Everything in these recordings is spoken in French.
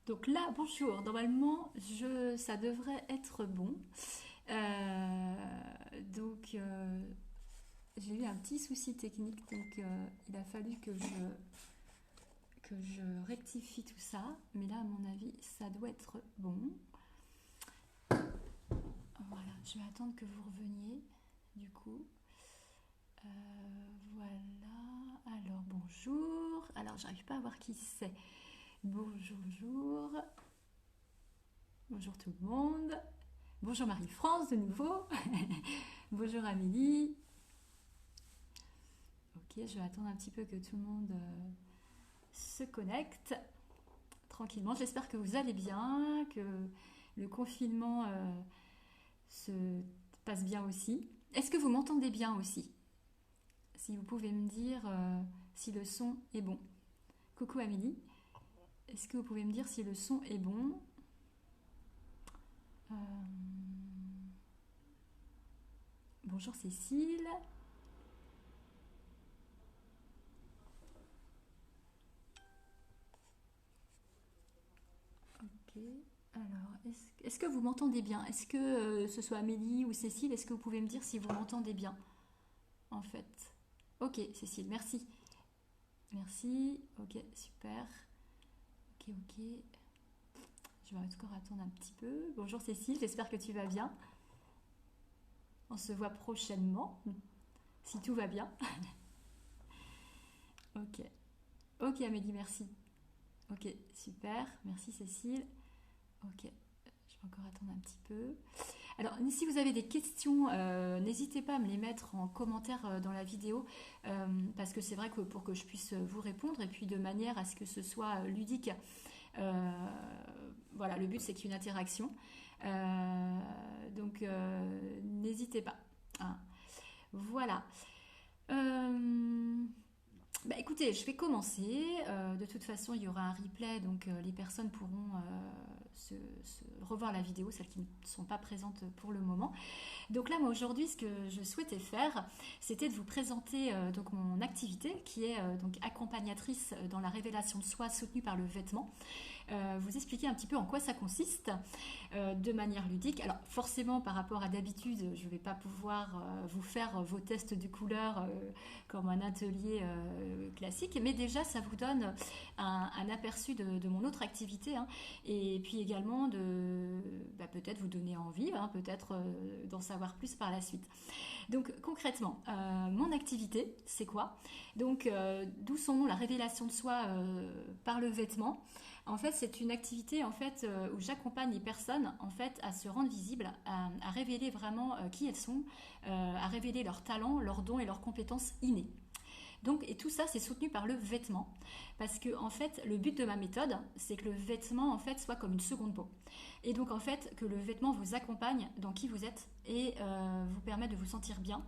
Donc là, bonjour. Normalement, ça devrait être bon. Donc, j'ai eu un petit souci technique, donc il a fallu que je rectifie tout ça. Mais là, à mon avis, ça doit être bon. Voilà, je vais attendre que vous reveniez, du coup. Voilà. Alors, bonjour. Alors, j'arrive pas à voir qui c'est. Bonjour, bonjour. Bonjour tout le monde. Bonjour Marie-France de nouveau. Bonjour Amélie. Ok, je vais attendre un petit peu que tout le monde se connecte tranquillement. J'espère que vous allez bien, que le confinement se passe bien aussi. Est-ce que vous m'entendez bien aussi? Si vous pouvez me dire si le son est bon. Coucou Amélie. Est-ce que vous pouvez me dire si le son est bon? Euh, Bonjour Cécile. Ok. Alors, est-ce que vous m'entendez bien? Est-ce que ce soit Amélie ou Cécile, est-ce que vous pouvez me dire si vous m'entendez bien, en fait? Ok, Cécile, merci. Merci. Ok, super. Ok, ok. Je vais encore attendre un petit peu. Bonjour Cécile, j'espère que tu vas bien. On se voit prochainement, si tout va bien. Ok. Ok Amélie, merci. Ok, super. Merci Cécile. Ok, je vais encore attendre un petit peu. Alors, si vous avez des questions, n'hésitez pas à me les mettre en commentaire dans la vidéo, parce que c'est vrai que pour que je puisse vous répondre, et puis de manière à ce que ce soit ludique, euh, voilà, le but c'est qu'il y ait une interaction. Donc, n'hésitez pas, hein. Voilà. Euh, Bah écoutez, je vais commencer. De toute façon, il y aura un replay, donc les personnes pourront revoir la vidéo, celles qui ne sont pas présentes pour le moment. Donc là, moi aujourd'hui, ce que je souhaitais faire, c'était de vous présenter donc mon activité, qui est donc accompagnatrice dans la révélation de soi soutenue par le vêtement. Vous expliquer un petit peu en quoi ça consiste de manière ludique. Alors forcément par rapport à d'habitude, je ne vais pas pouvoir vous faire vos tests de couleurs comme un atelier classique, mais déjà ça vous donne un aperçu de mon autre activité, hein, et puis également de peut-être vous donner envie, hein, peut-être d'en savoir plus par la suite. Donc concrètement, mon activité, c'est quoi? Donc d'où son nom, la révélation de soi par le vêtement. En fait, c'est une activité en fait où j'accompagne les personnes en fait à se rendre visibles, à révéler vraiment qui elles sont, à révéler leurs talents, leurs dons et leurs compétences innées. Donc, et tout ça, c'est soutenu par le vêtement. Parce que, en fait, le but de ma méthode, c'est que le vêtement, en fait, soit comme une seconde peau. Et donc, en fait, que le vêtement vous accompagne dans qui vous êtes et vous permet de vous sentir bien,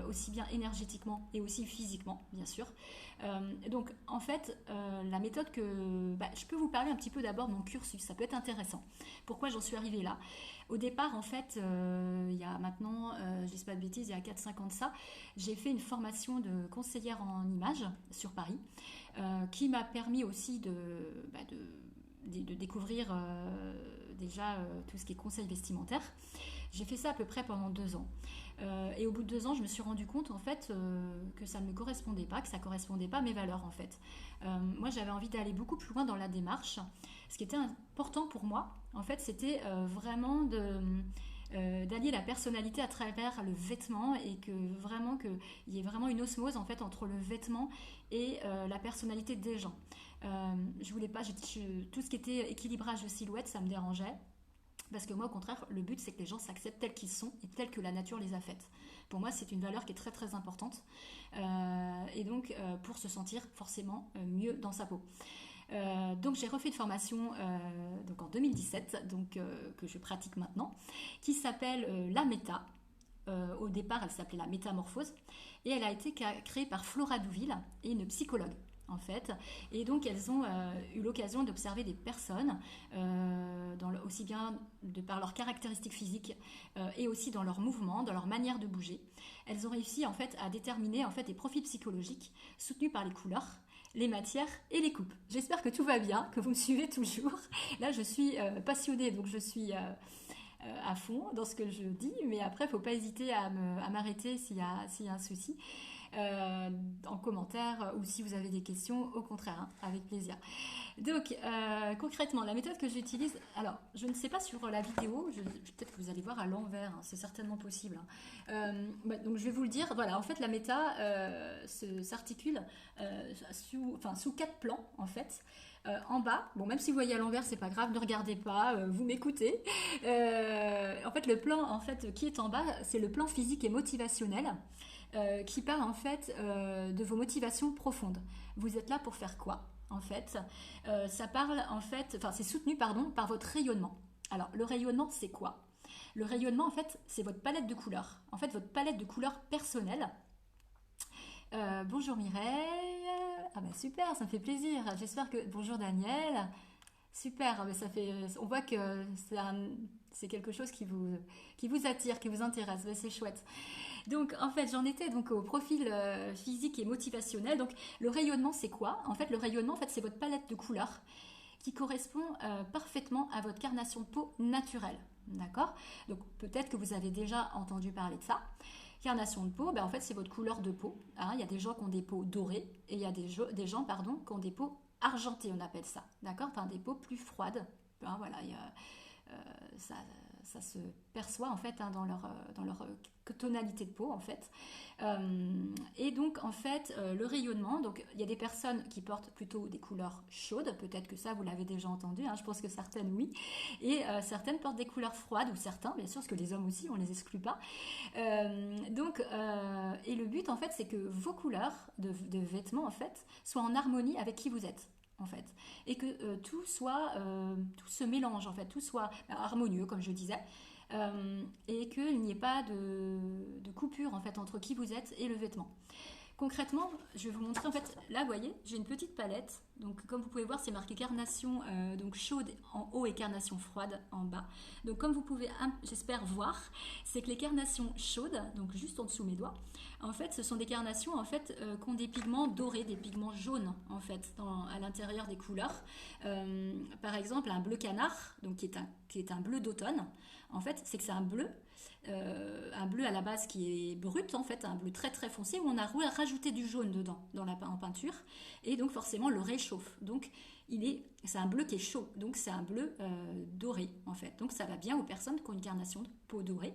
aussi bien énergétiquement et aussi physiquement, bien sûr. Donc, en fait, la méthode que... je peux vous parler un petit peu d'abord de mon cursus, ça peut être intéressant. Pourquoi j'en suis arrivée là? Au départ, en fait, il y a maintenant, je dis pas de bêtises, il y a 4-5 ans de ça, j'ai fait une formation de conseillère en images sur Paris, qui m'a permis aussi de découvrir déjà tout ce qui est conseil vestimentaire. J'ai fait ça à peu près pendant 2 ans. Et au bout de 2 ans, je me suis rendu compte en fait que ça ne me correspondait pas, que ça ne correspondait pas à mes valeurs en fait. Moi, j'avais envie d'aller beaucoup plus loin dans la démarche. Ce qui était important pour moi, en fait, c'était vraiment d'allier la personnalité à travers le vêtement et que vraiment qu'il y ait vraiment une osmose en fait entre le vêtement et la personnalité des gens. Je voulais pas, tout ce qui était équilibrage de silhouette, ça me dérangeait. Parce que moi, au contraire, le but, c'est que les gens s'acceptent tels qu'ils sont et tels que la nature les a faites. Pour moi, c'est une valeur qui est très très importante. Et donc, pour se sentir forcément mieux dans sa peau. Donc j'ai refait une formation donc en 2017, donc, que je pratique maintenant, qui s'appelle la méta. Au départ, elle s'appelait la métamorphose et elle a été créée par Flora Douville et une psychologue en fait. Et donc elles ont eu l'occasion d'observer des personnes, aussi bien de par leurs caractéristiques physiques et aussi dans leurs mouvements, dans leur manière de bouger. Elles ont réussi en fait à déterminer en fait des profils psychologiques soutenus par les couleurs, les matières et les coupes. J'espère que tout va bien, que vous me suivez toujours. Là, je suis passionnée, donc je suis à fond dans ce que je dis, mais après, il ne faut pas hésiter à m'arrêter s'il y a un souci en commentaire ou si vous avez des questions, au contraire, hein, avec plaisir. Donc, concrètement, la méthode que j'utilise, alors, je ne sais pas sur la vidéo, peut-être que vous allez voir à l'envers, hein, c'est certainement possible. Hein. Donc, je vais vous le dire, voilà, en fait, la méta s'articule sous 4 plans, en fait. En bas, bon, même si vous voyez à l'envers, c'est pas grave, ne regardez pas, vous m'écoutez. En fait, le plan en fait, qui est en bas, c'est le plan physique et motivationnel qui parle en fait de vos motivations profondes. Vous êtes là pour faire quoi en fait Ça parle en fait, enfin c'est soutenu pardon par votre rayonnement. Alors le rayonnement c'est quoi? Le rayonnement en fait c'est votre palette de couleurs. En fait votre palette de couleurs personnelle. Bonjour Mireille. Ah bah super, ça me fait plaisir. J'espère que bonjour Daniel. Super, mais ça fait, on voit que c'est quelque chose qui vous attire, qui vous intéresse. Ben, c'est chouette. Donc en fait, j'en étais donc au profil physique et motivationnel. Donc le rayonnement, c'est quoi? En fait, le rayonnement, en fait, c'est votre palette de couleurs qui correspond parfaitement à votre carnation de peau naturelle. D'accord? Donc peut-être que vous avez déjà entendu parler de ça. Carnation de peau, ben, en fait, c'est votre couleur de peau. Hein. Il y a des gens qui ont des peaux dorées et il y a des gens pardon, qui ont des peaux argentées, on appelle ça. D'accord? Enfin, des peaux plus froides. Hein, voilà, ça, ça se perçoit en fait hein, dans leur tonalité de peau en fait. Et donc en fait le rayonnement, donc il y a des personnes qui portent plutôt des couleurs chaudes, peut-être que ça vous l'avez déjà entendu, hein, je pense que certaines oui, et certaines portent des couleurs froides, ou certains bien sûr, parce que les hommes aussi on les exclut pas. Et le but en fait c'est que vos couleurs de vêtements en fait soient en harmonie avec qui vous êtes en fait, et que tout se mélange en fait, tout soit harmonieux comme je disais, et qu'il n'y ait pas de coupure en fait entre qui vous êtes et le vêtement. Concrètement, je vais vous montrer en fait, là vous voyez, j'ai une petite palette, donc comme vous pouvez voir c'est marqué carnation donc chaude en haut et carnation froide en bas. Donc comme vous pouvez, j'espère voir, c'est que les carnations chaudes, donc juste en dessous mes doigts, en fait ce sont des carnations en fait qui ont des pigments dorés, des pigments jaunes en fait à l'intérieur des couleurs. Par exemple un bleu canard, donc qui est un bleu d'automne, en fait c'est que c'est un bleu à la base qui est brut en fait, un bleu très très foncé où on a rajouté du jaune dedans en peinture et donc forcément le réchauffe. Donc c'est un bleu qui est chaud, donc c'est un bleu doré en fait. Donc ça va bien aux personnes qui ont une carnation de peau dorée.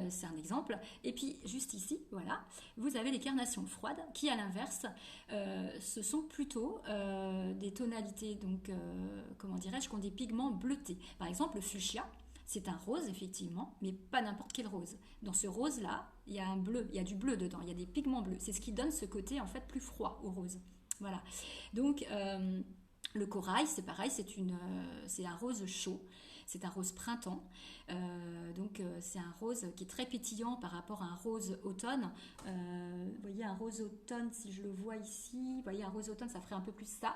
C'est un exemple. Et puis juste ici, voilà, vous avez les carnations froides qui à l'inverse, ce sont plutôt des tonalités, donc comment dirais-je, qui ont des pigments bleutés. Par exemple le fuchsia. C'est un rose, effectivement, mais pas n'importe quel rose. Dans ce rose-là, il y a un bleu, il y a du bleu dedans, il y a des pigments bleus. C'est ce qui donne ce côté, en fait, plus froid au rose. Voilà. Donc, le corail, c'est pareil, c'est un rose chaud. C'est un rose printemps. C'est un rose qui est très pétillant par rapport à un rose automne. Vous voyez, un rose automne, si je le vois ici, vous voyez, un rose automne, ça ferait un peu plus ça.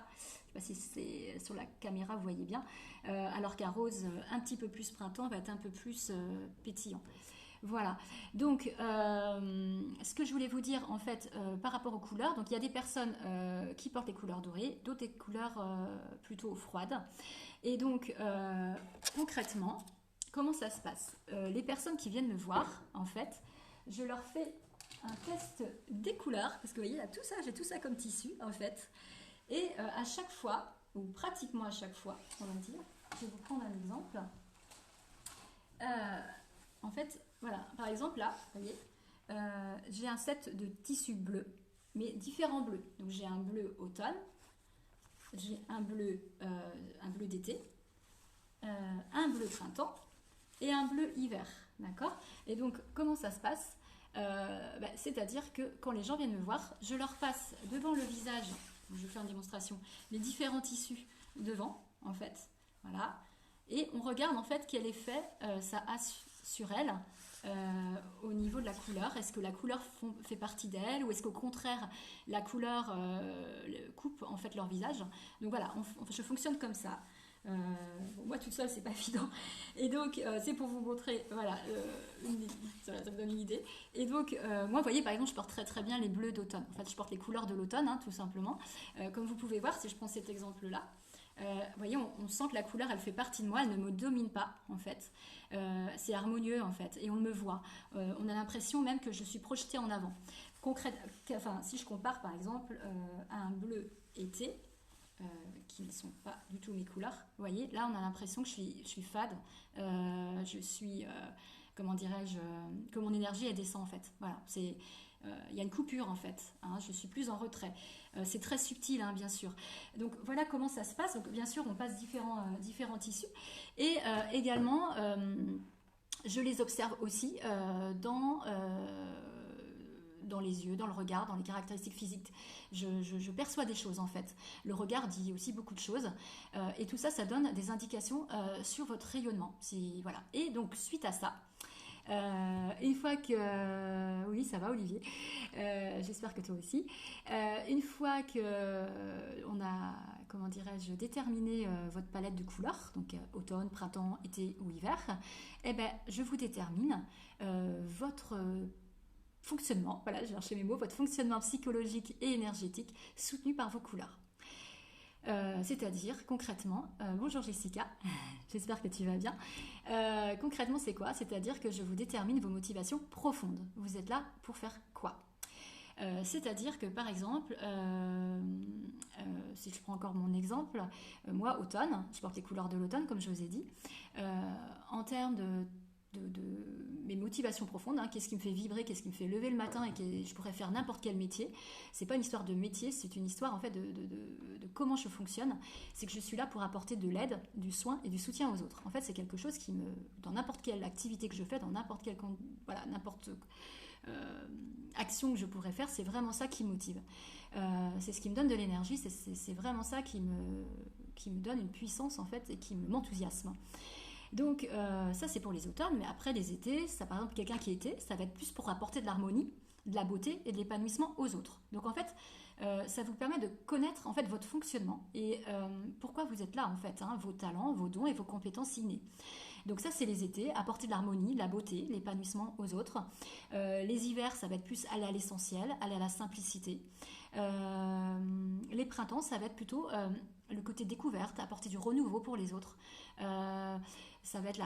Je ne sais pas si c'est sur la caméra, vous voyez bien. Alors qu'un rose un petit peu plus printemps va être un peu plus pétillant. Voilà, donc ce que je voulais vous dire en fait par rapport aux couleurs, donc il y a des personnes qui portent des couleurs dorées, d'autres des couleurs plutôt froides. Et donc concrètement, comment ça se passe? Les personnes qui viennent me voir, en fait, je leur fais un test des couleurs, parce que vous voyez, il y a tout ça, j'ai tout ça comme tissu en fait. Et à chaque fois, ou pratiquement à chaque fois, on va dire, je vais vous prendre un exemple. En fait, voilà, par exemple là, vous voyez, j'ai un set de tissus bleus, mais différents bleus. Donc j'ai un bleu automne, j'ai un bleu d'été, un bleu printemps et un bleu hiver, d'accord? Et donc comment ça se passe? C'est-à-dire que quand les gens viennent me voir, je leur passe devant le visage, je vais faire une démonstration, les différents tissus devant, en fait, voilà, et on regarde en fait quel effet ça a sur elle au niveau de la couleur. Est-ce que la couleur fait partie d'elle ou est-ce qu'au contraire la couleur coupe en fait leur visage? Donc voilà, je fonctionne comme ça. Bon, moi toute seule c'est pas évident, et donc c'est pour vous montrer, voilà, ça me donne une idée. Et donc moi vous voyez par exemple je porte très très bien les bleus d'automne, en fait je porte les couleurs de l'automne, hein, tout simplement. Comme vous pouvez voir si je prends cet exemple là, vous voyez, on sent que la couleur, elle fait partie de moi, elle ne me domine pas, en fait. C'est harmonieux, en fait, et on me voit. On a l'impression même que je suis projetée en avant. Concrète, enfin, si je compare, par exemple, à un bleu été, qui ne sont pas du tout mes couleurs, vous voyez, là, on a l'impression que je suis fade, je suis, comment dirais-je, que mon énergie, elle descend, en fait. Voilà, c'est... Il y a une coupure en fait, hein, je suis plus en retrait. C'est très subtil, hein, bien sûr. Donc voilà comment ça se passe. Donc bien sûr, on passe différents tissus. Et également, je les observe aussi dans les yeux, dans le regard, dans les caractéristiques physiques. Je perçois des choses en fait. Le regard dit aussi beaucoup de choses. Et tout ça, ça donne des indications sur votre rayonnement. Voilà. Et donc suite à ça, une fois que... Oui, ça va Olivier. J'espère que toi aussi. Une fois que on a, comment dirais-je, déterminé votre palette de couleurs, donc automne, printemps, été ou hiver, eh ben, je vous détermine votre fonctionnement, voilà, j'ai cherché mes mots, votre fonctionnement psychologique et énergétique soutenu par vos couleurs. C'est-à-dire concrètement, bonjour Jessica, j'espère que tu vas bien. Concrètement, c'est quoi? C'est-à-dire que je vous détermine vos motivations profondes. Vous êtes là pour faire quoi? C'est-à-dire que par exemple, si je prends encore mon exemple, moi, automne, je porte les couleurs de l'automne, comme je vous ai dit. En termes de mes motivations profondes, hein, qu'est-ce qui me fait vibrer, qu'est-ce qui me fait lever le matin et que je pourrais faire n'importe quel métier. C'est pas une histoire de métier, c'est une histoire en fait de comment je fonctionne. C'est que je suis là pour apporter de l'aide, du soin et du soutien aux autres. En fait, c'est quelque chose qui me, dans n'importe quelle activité que je fais, dans n'importe quelle, voilà, n'importe action que je pourrais faire, c'est vraiment ça qui me motive. C'est ce qui me donne de l'énergie, c'est vraiment ça qui me donne une puissance en fait et qui m'enthousiasme. Donc ça c'est pour les automnes, mais après les étés, ça par exemple quelqu'un qui est été, ça va être plus pour apporter de l'harmonie, de la beauté et de l'épanouissement aux autres. Donc en fait, ça vous permet de connaître en fait votre fonctionnement et pourquoi vous êtes là en fait, hein, vos talents, vos dons et vos compétences innées. Donc ça c'est les étés, apporter de l'harmonie, de la beauté, l'épanouissement aux autres. Les hivers, ça va être plus aller à l'essentiel, aller à la simplicité. Les printemps, ça va être plutôt le côté découverte, apporter du renouveau pour les autres. Ça va être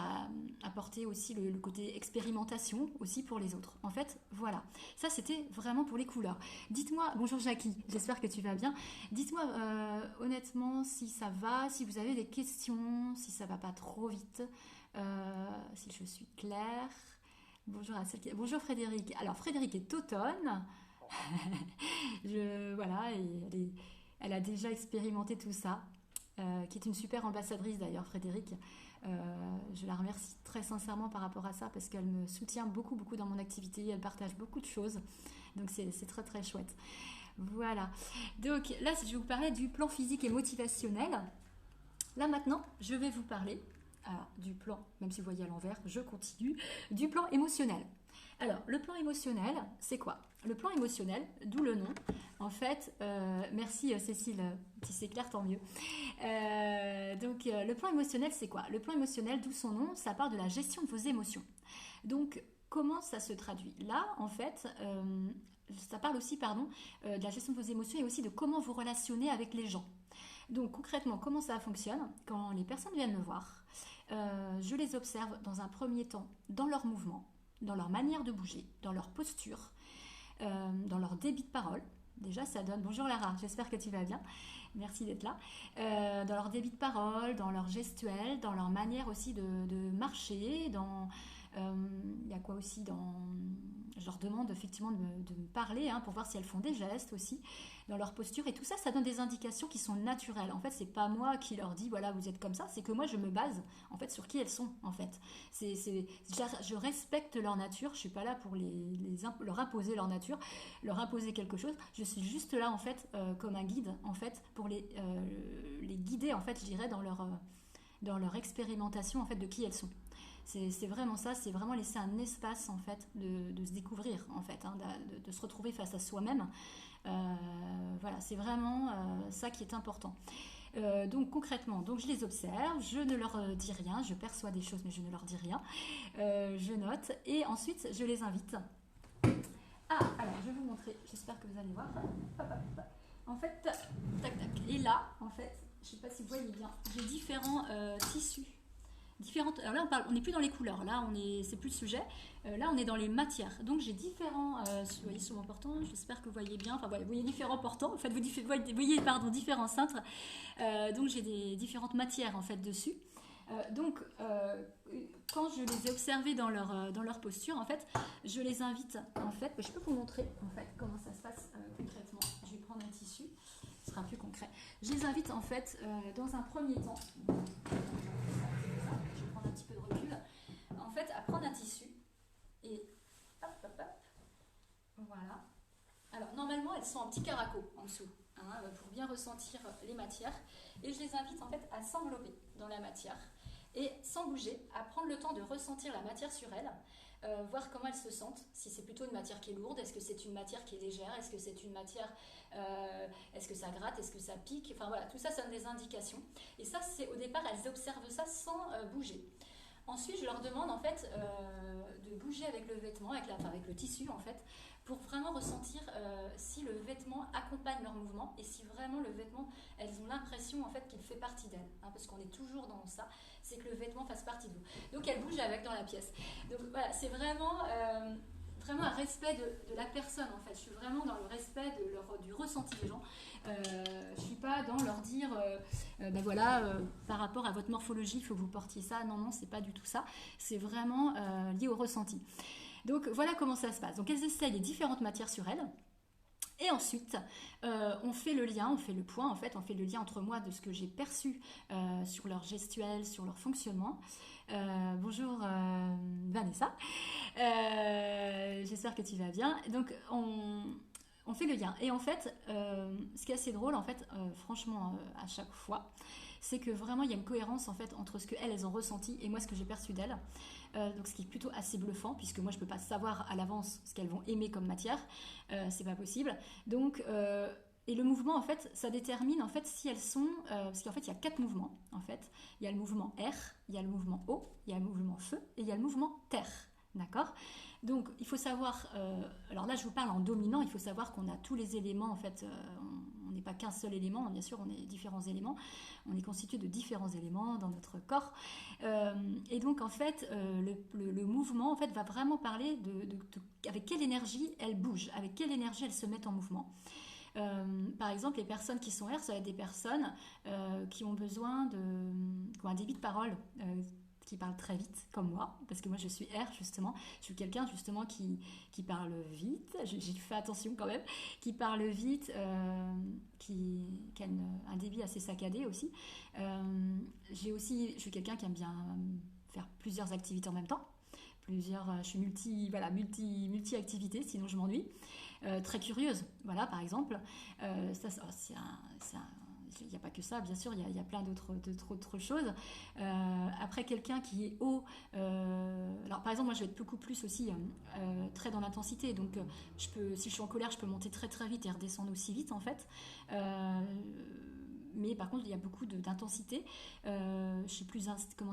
apporter aussi le côté expérimentation aussi pour les autres. En fait, voilà. Ça, c'était vraiment pour les couleurs. Dites-moi, bonjour Jackie, j'espère que tu vas bien. Dites-moi honnêtement si ça va, si vous avez des questions, si ça va pas trop vite, si je suis claire. Bonjour à celle qui... Bonjour Frédéric. Alors Frédéric est automne. Voilà, et elle a déjà expérimenté tout ça. Qui est une super ambassadrice d'ailleurs, Frédéric. Je la remercie très sincèrement par rapport à ça parce qu'elle me soutient beaucoup, beaucoup dans mon activité. Elle partage beaucoup de choses. Donc c'est très, très chouette. Voilà. Donc là, je vais vous parler du plan physique et motivationnel. Là maintenant, je vais vous parler du plan, même si vous voyez à l'envers, je continue, du plan émotionnel. Alors, le plan émotionnel, c'est quoi? Le plan émotionnel, d'où le nom. En fait, merci Cécile, si c'est clair, tant mieux. Donc, le plan émotionnel, c'est quoi? Le plan émotionnel, d'où son nom, ça part de la gestion de vos émotions. Donc, comment ça se traduit? Là, en fait, ça parle aussi, de la gestion de vos émotions et aussi de comment vous relationnez avec les gens. Donc, concrètement, comment ça fonctionne? Quand les personnes viennent me voir, je les observe dans un premier temps dans leurs mouvements, dans leur manière de bouger, dans leur posture, dans leur débit de parole. Déjà, ça donne... Bonjour Lara, j'espère que tu vas bien. Merci d'être là. Dans leur débit de parole, dans leur gestuelle, dans leur manière aussi de marcher, dans... Il y a quoi aussi dans... Je leur demande effectivement de me parler pour voir si elles font des gestes aussi dans leur posture et tout ça, ça donne des indications qui sont naturelles. En fait, c'est pas moi qui leur dis voilà vous êtes comme ça, c'est que moi je me base en fait sur qui elles sont en fait. Je respecte leur nature, je suis pas là pour leur imposer leur nature, leur imposer quelque chose. Je suis juste là en fait comme un guide en fait pour les guider en fait, je dirais dans leur expérimentation en fait de qui elles sont. C'est vraiment ça, c'est vraiment laisser un espace en fait de se découvrir en fait, de se retrouver face à soi-même. Voilà, c'est vraiment ça qui est important. Donc concrètement, donc je les observe, je ne leur dis rien, je perçois des choses mais je ne leur dis rien. Je note et ensuite je les invite. Ah, alors je vais vous montrer, j'espère que vous allez voir. En fait, tac tac. Et là, en fait, je ne sais pas si vous voyez bien, j'ai différents tissus. Différentes. Alors là, on n'est plus dans les couleurs, là, c'est plus le sujet. Là, on est dans les matières. Donc, j'ai différents. Vous voyez sur mon portant, j'espère que vous voyez bien. Enfin, voilà, vous voyez différents portants. En fait, vous voyez, pardon, différents cintres. Donc, j'ai des différentes matières en fait dessus. Donc, quand je les ai observés dans leur posture, en fait, je les invite. En fait, je peux vous montrer en fait comment ça se passe concrètement. Je vais prendre un tissu. Ce sera plus concret. Je les invite en fait dans un premier temps. Je vais prendre un petit peu de recul. En fait, à prendre un tissu et hop, hop, hop. Voilà. Alors, normalement, elles sont en petit caraco en dessous, hein, pour bien ressentir les matières. Et je les invite en fait à s'envelopper dans la matière et sans bouger, à prendre le temps de ressentir la matière sur elles, voir comment elles se sentent, si c'est plutôt une matière qui est lourde, est-ce que c'est une matière qui est légère, est-ce que c'est une matière, est-ce que ça gratte, est-ce que ça pique, enfin voilà, tout ça, ça donne des indications. Et ça, c'est au départ, elles observent ça sans bouger. Ensuite, je leur demande en fait de bouger avec le vêtement, avec le tissu en fait, pour vraiment ressentir si le vêtement accompagne leur mouvement et si vraiment le vêtement, elles ont l'impression en fait qu'il fait partie d'elles, hein, parce qu'on est toujours dans ça, c'est que le vêtement fasse partie de vous. Donc elles bougent avec dans la pièce. Donc voilà, c'est vraiment un respect de la personne en fait. Je suis vraiment dans le respect du ressenti des gens. Je suis pas dans leur dire ben voilà, par rapport à votre morphologie il faut que vous portiez ça. Non, c'est pas du tout ça. C'est vraiment lié au ressenti. Donc voilà comment ça se passe. Donc elles essayent les différentes matières sur elles. Et ensuite, on fait le lien, on fait le point, en fait, on fait le lien entre moi de ce que j'ai perçu sur leur gestuelle, sur leur fonctionnement. Bonjour Vanessa, j'espère que tu vas bien. Donc on fait le lien. Et en fait, ce qui est assez drôle, en fait, franchement, à chaque fois, c'est que vraiment il y a une cohérence en fait entre ce qu'elles ont ressenti et moi ce que j'ai perçu d'elles. Donc ce qui est plutôt assez bluffant puisque moi je peux pas savoir à l'avance ce qu'elles vont aimer comme matière, c'est pas possible. Donc et le mouvement en fait ça détermine en fait si elles sont parce qu'en fait il y a 4 mouvements en fait. Il y a le mouvement air, il y a le mouvement eau, il y a le mouvement feu et il y a le mouvement terre. D'accord. Donc il faut savoir, alors là je vous parle en dominant, il faut savoir qu'on a tous les éléments en fait, on n'est pas qu'un seul élément, bien sûr on est différents éléments, on est constitué de différents éléments dans notre corps, et donc en fait le mouvement en fait va vraiment parler avec quelle énergie elles bougent, avec quelle énergie elles se mettent en mouvement. Par exemple, les personnes qui sont R, ça va être des personnes qui ont besoin qui ont un débit de parole qui parle très vite, comme moi, parce que moi je suis R justement, je suis quelqu'un justement qui parle vite, j'ai fait attention quand même, qui parle vite, qui a un débit assez saccadé aussi. Je suis quelqu'un qui aime bien faire plusieurs activités en même temps, je suis multi-activité, sinon je m'ennuie. Très curieuse, voilà par exemple, il n'y a pas que ça, bien sûr, il y a plein d'autres choses. Après, quelqu'un qui est haut, alors par exemple, moi je vais être beaucoup plus aussi très dans l'intensité, donc si je suis en colère, je peux monter très très vite et redescendre aussi vite en fait. Mais par contre, il y a beaucoup d'intensité. Je suis plus instinctive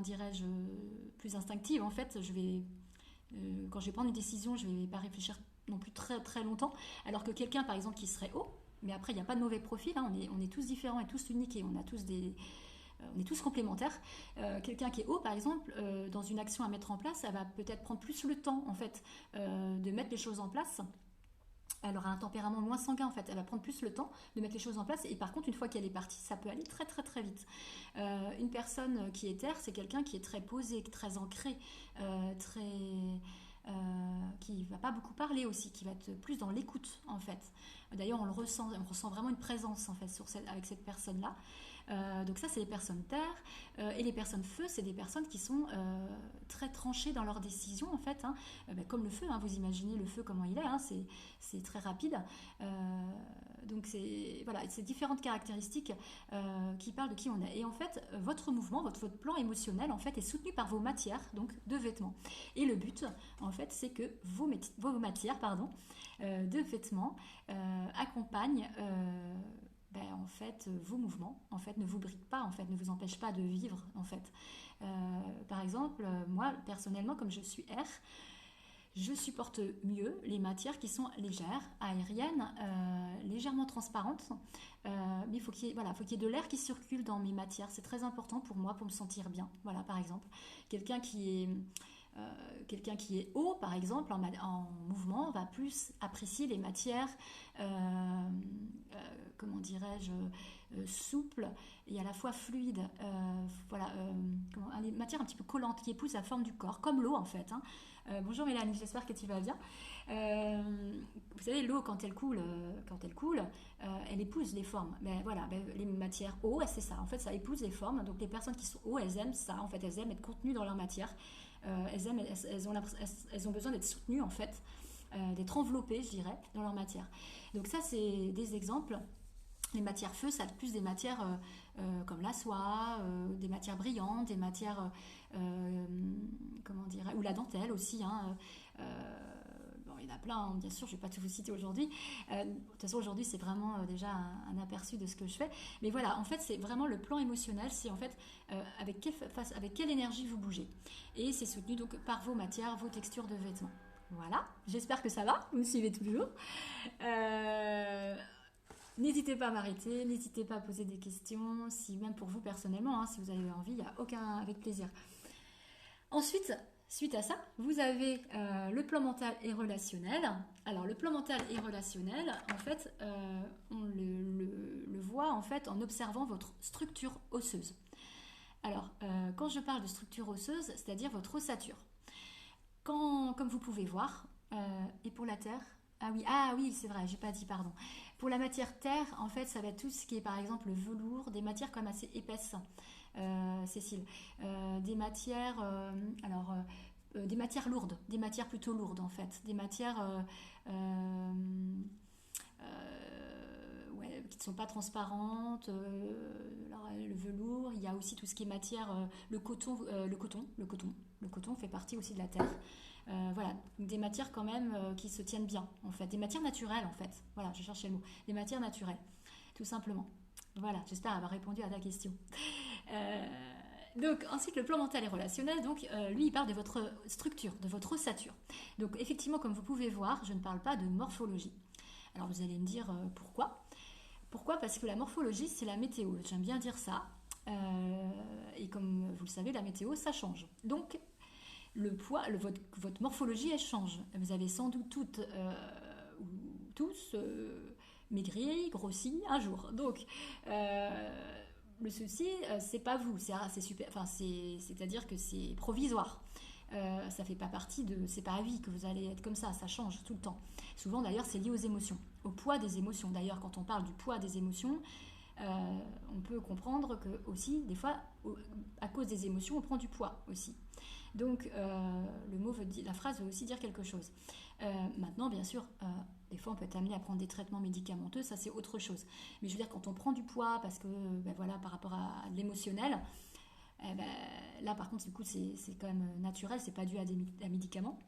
en fait. Quand je vais prendre une décision, je ne vais pas réfléchir non plus très très longtemps, alors que quelqu'un par exemple qui serait haut, mais après il n'y a pas de mauvais profil, hein, on est tous différents et tous uniques et on est tous complémentaires. Quelqu'un qui est haut par exemple, dans une action à mettre en place, elle va peut-être prendre plus le temps en fait de mettre les choses en place. Elle aura un tempérament moins sanguin en fait, elle va prendre plus le temps de mettre les choses en place et par contre une fois qu'elle est partie, ça peut aller très très très vite. Une personne qui est terre, c'est quelqu'un qui est très posé, très ancré, qui va pas beaucoup parler aussi, qui va être plus dans l'écoute en fait. D'ailleurs on ressent vraiment une présence en fait avec cette personne-là. Donc ça c'est les personnes terre, et les personnes feu c'est des personnes qui sont très tranchées dans leurs décisions en fait, hein. Comme le feu, hein, vous imaginez le feu comment il est, hein, c'est très rapide. Donc c'est différentes caractéristiques qui parlent de qui on est. Et en fait, votre mouvement, votre plan émotionnel en fait est soutenu par vos matières, donc de vêtements. Et le but, en fait, c'est que vos matières, de vêtements accompagnent en fait, vos mouvements, en fait, ne vous brident pas, en fait, ne vous empêchent pas de vivre, en fait. Par exemple, moi, personnellement, comme je suis air, je supporte mieux les matières qui sont légères, aériennes, légèrement transparentes. Mais il faut qu'il y ait, voilà, faut qu'il y ait de l'air qui circule dans mes matières. C'est très important pour moi, pour me sentir bien. Voilà, par exemple. Quelqu'un qui est, quelqu'un qui est haut, par exemple, en mouvement, va plus apprécier les matières, comment dirais-je, souples et à la fois fluides. Voilà, les matières un petit peu collantes qui épousent la forme du corps, comme l'eau en fait. Hein. Bonjour Mélanie, j'espère que tu vas bien. Vous savez, l'eau quand elle coule, elle épouse les formes. Ben, voilà, ben, les matières eau, c'est ça. En fait, ça épouse les formes. Donc les personnes qui sont eau, elles aiment ça. En fait, elles aiment être contenues dans leur matière. Elles ont besoin d'être soutenues en fait, d'être enveloppées, je dirais, dans leur matière. Donc ça, c'est des exemples. Les matières feu, ça a plus des matières comme la soie, des matières brillantes, des matières, comment dire, ou la dentelle aussi. Hein, bon, il y en a plein, hein, bien sûr, je ne vais pas tout vous citer aujourd'hui. De toute façon, aujourd'hui, c'est vraiment déjà un aperçu de ce que je fais. Mais voilà, en fait, c'est vraiment le plan émotionnel, c'est en fait avec quelle énergie vous bougez. Et c'est soutenu donc par vos matières, vos textures de vêtements. Voilà, j'espère que ça va, vous me suivez toujours. Euh, N'hésitez pas à m'arrêter, n'hésitez pas à poser des questions, si même pour vous personnellement, hein, si vous avez envie, il n'y a aucun avec plaisir. Ensuite, suite à ça, vous avez le plan mental et relationnel. Alors le plan mental et relationnel, en fait, on le voit en fait en observant votre structure osseuse. Alors, quand je parle de structure osseuse, c'est-à-dire votre ossature. Comme vous pouvez voir, et pour la terre, ah oui, c'est vrai, j'ai pas dit, pardon. Pour la matière terre, en fait, ça va être tout ce qui est par exemple le velours, des matières quand même assez épaisses, Cécile. Des matières, des matières lourdes, des matières plutôt lourdes en fait, des matières ouais, qui ne sont pas transparentes. Alors, le velours, il y a aussi tout ce qui est matière, le coton fait partie aussi de la terre. Voilà, des matières quand même qui se tiennent bien, en fait, des matières naturelles, en fait. Voilà, je cherchais le mot, des matières naturelles, tout simplement. Voilà, j'espère avoir répondu à ta question. Euh, donc ensuite le plan mental et relationnel, donc lui il parle de votre structure, de votre ossature. Donc effectivement comme vous pouvez voir, je ne parle pas de morphologie. Alors vous allez me dire pourquoi. Pourquoi? Parce que la morphologie c'est la météo, j'aime bien dire ça. Et comme vous le savez, la météo ça change. Donc le poids, votre morphologie, elle change. Vous avez sans doute toutes ou tous maigri, grossi un jour. Donc, le souci, c'est pas vous, c'est super, enfin, c'est-à-dire que c'est provisoire. Ça fait pas partie de, c'est pas à vie que vous allez être comme ça change tout le temps. Souvent d'ailleurs, c'est lié aux émotions, au poids des émotions. D'ailleurs, quand on parle du poids des émotions, on peut comprendre que aussi, des fois, à cause des émotions, on prend du poids aussi. Donc, la phrase veut aussi dire quelque chose. Maintenant, bien sûr, des fois, on peut être amené à prendre des traitements médicamenteux, ça c'est autre chose. Mais je veux dire, quand on prend du poids, parce que, voilà, par rapport à l'émotionnel, là, par contre, du coup, c'est quand même naturel, c'est pas dû à des médicaments.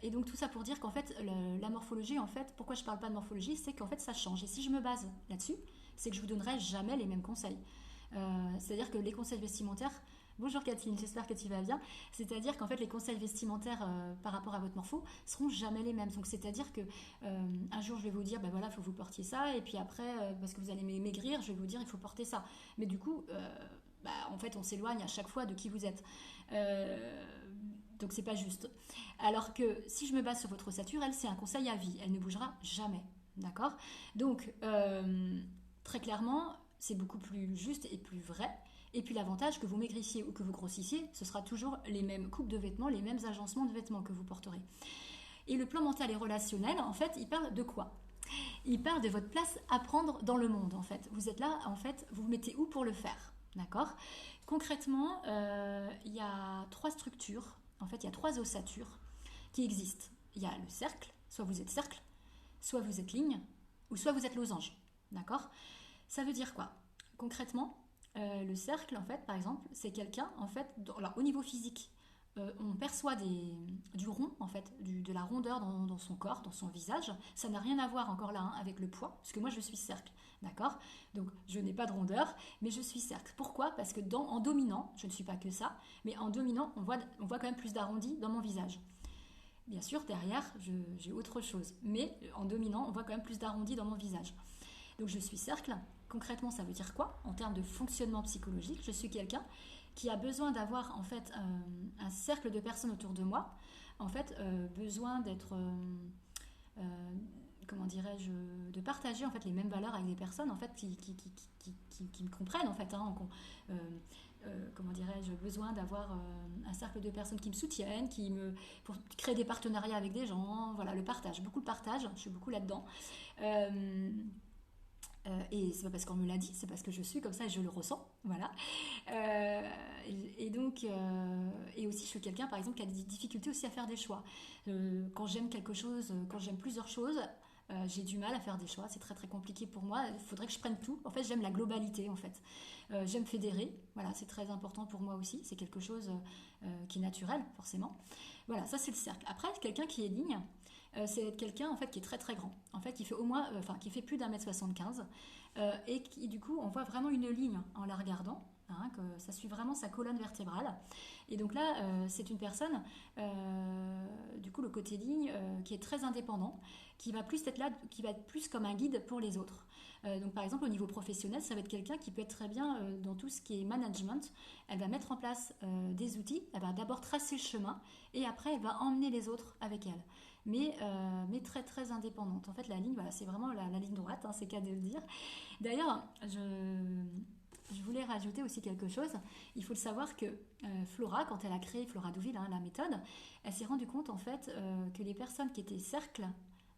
Et donc tout ça pour dire qu'en fait la morphologie, en fait, pourquoi je parle pas de morphologie, c'est qu'en fait ça change. Et si je me base là-dessus, c'est que je vous donnerai jamais les mêmes conseils. C'est-à-dire que les conseils vestimentaires, bonjour Catherine, j'espère que tu vas bien. C'est-à-dire qu'en fait les conseils vestimentaires par rapport à votre morpho seront jamais les mêmes. Donc c'est-à-dire que un jour je vais vous dire, ben voilà, il faut que vous portiez ça, et puis après, parce que vous allez maigrir, je vais vous dire, il faut porter ça. Mais du coup, en fait, on s'éloigne à chaque fois de qui vous êtes. Donc c'est pas juste. Alors que si je me base sur votre ossature, elle c'est un conseil à vie, elle ne bougera jamais, d'accord? Donc très clairement, c'est beaucoup plus juste et plus vrai. Et puis l'avantage que vous maigrissiez ou que vous grossissiez, ce sera toujours les mêmes coupes de vêtements, les mêmes agencements de vêtements que vous porterez. Et le plan mental et relationnel, en fait, il parle de quoi? Il parle de votre place à prendre dans le monde, en fait. Vous êtes là, en fait, vous vous mettez où pour le faire, d'accord? Concrètement, il y a trois structures. En fait, il y a trois ossatures qui existent. Il y a le cercle, soit vous êtes cercle, soit vous êtes ligne, ou soit vous êtes losange. D'accord? Ça veut dire quoi? Concrètement, le cercle, en fait, par exemple, c'est quelqu'un, en fait, alors, au niveau physique, on perçoit du rond, en fait, de la rondeur dans son corps, dans son visage. Ça n'a rien à voir encore là hein, avec le poids, parce que moi je suis cercle, d'accord? Donc je n'ai pas de rondeur, mais je suis cercle. Pourquoi? Parce que en dominant, je ne suis pas que ça, mais en dominant, on voit quand même plus d'arrondi dans mon visage. Bien sûr, derrière, j'ai autre chose, mais en dominant, on voit quand même plus d'arrondi dans mon visage. Donc je suis cercle. Concrètement, ça veut dire quoi? En termes de fonctionnement psychologique, je suis quelqu'un qui a besoin d'avoir en fait un cercle de personnes autour de moi, en fait besoin d'être comment dirais-je, de partager en fait les mêmes valeurs avec des personnes en fait qui me comprennent en fait hein, comment dirais-je, besoin d'avoir un cercle de personnes qui me soutiennent, pour créer des partenariats avec des gens, voilà, le partage, beaucoup de partage, je suis beaucoup là-dedans. Euh, et c'est pas parce qu'on me l'a dit, c'est parce que je suis comme ça et je le ressens, voilà. Et donc, et aussi je suis quelqu'un par exemple qui a des difficultés aussi à faire des choix. Quand j'aime quelque chose, quand j'aime plusieurs choses, j'ai du mal à faire des choix, c'est très très compliqué pour moi. Il faudrait que je prenne tout. En fait, j'aime la globalité en fait. J'aime fédérer, voilà, c'est très important pour moi aussi. C'est quelque chose qui est naturel forcément. Voilà, ça c'est le cercle. Après, quelqu'un qui est ligne. C'est quelqu'un en fait qui est très très grand, en fait qui fait au moins, enfin qui fait plus d'1,75 m et qui du coup on voit vraiment une ligne en la regardant, hein, que ça suit vraiment sa colonne vertébrale. Et donc là c'est une personne, du coup le côté ligne qui est très indépendant, qui va plus être là, qui va être plus comme un guide pour les autres. Donc par exemple au niveau professionnel, ça va être quelqu'un qui peut être très bien dans tout ce qui est management. Elle va mettre en place des outils, elle va d'abord tracer le chemin et après elle va emmener les autres avec elle. Mais très très indépendante. En fait, la ligne, voilà, c'est vraiment la ligne droite, hein, c'est qu'à de le dire. D'ailleurs, je voulais rajouter aussi quelque chose. Il faut le savoir que Flora, quand elle a créé Flora Douville, hein, la méthode, elle s'est rendue compte en fait que les personnes qui étaient cercles,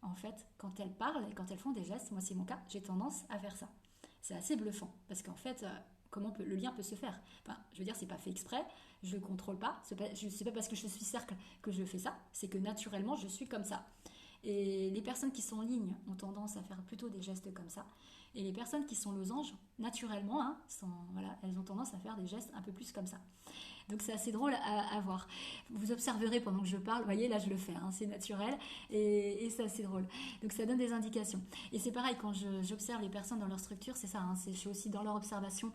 en fait, quand elles parlent et quand elles font des gestes, moi c'est mon cas, j'ai tendance à faire ça. C'est assez bluffant parce qu'en fait, le lien peut se faire. Enfin, je veux dire, c'est pas fait exprès, je le contrôle pas. C'est pas parce que je suis cercle que je fais ça, c'est que naturellement je suis comme ça. Et les personnes qui sont lignes ont tendance à faire plutôt des gestes comme ça. Et les personnes qui sont losanges, naturellement, hein, voilà, elles ont tendance à faire des gestes un peu plus comme ça. Donc c'est assez drôle à voir. Vous observerez pendant que je parle, vous voyez là je le fais, hein, c'est naturel et c'est assez drôle. Donc ça donne des indications. Et c'est pareil quand j'observe les personnes dans leur structure, c'est ça, hein, je suis aussi dans leur observation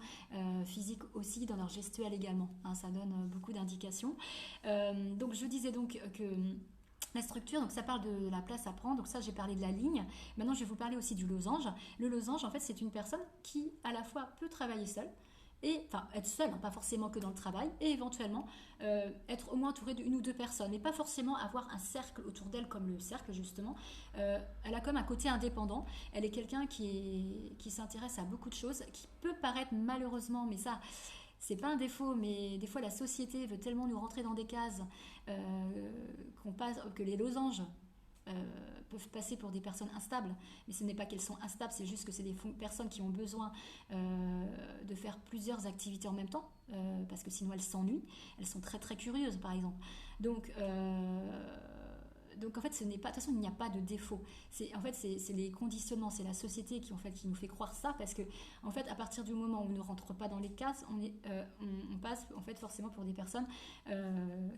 physique aussi, dans leur gestuelle également. Hein, ça donne beaucoup d'indications. Donc je disais donc que la structure, donc ça parle de la place à prendre, donc ça j'ai parlé de la ligne. Maintenant je vais vous parler aussi du losange. Le losange en fait c'est une personne qui à la fois peut travailler seule, et enfin être seule, hein, pas forcément que dans le travail, et éventuellement être au moins entourée d'une ou deux personnes, mais pas forcément avoir un cercle autour d'elle comme le cercle justement. Elle a comme un côté indépendant, elle est quelqu'un qui s'intéresse à beaucoup de choses, qui peut paraître malheureusement, mais ça c'est pas un défaut, mais des fois la société veut tellement nous rentrer dans des cases que les losanges peuvent passer pour des personnes instables, mais ce n'est pas qu'elles sont instables, c'est juste que c'est des personnes qui ont besoin de faire plusieurs activités en même temps, parce que sinon elles s'ennuient, elles sont très très curieuses par exemple. Donc en fait, ce n'est pas, de toute façon, il n'y a pas de défaut. En fait, c'est les conditionnements, c'est la société qui nous fait croire ça, parce que en fait, à partir du moment où on ne rentre pas dans les cases, on passe en fait forcément pour des personnes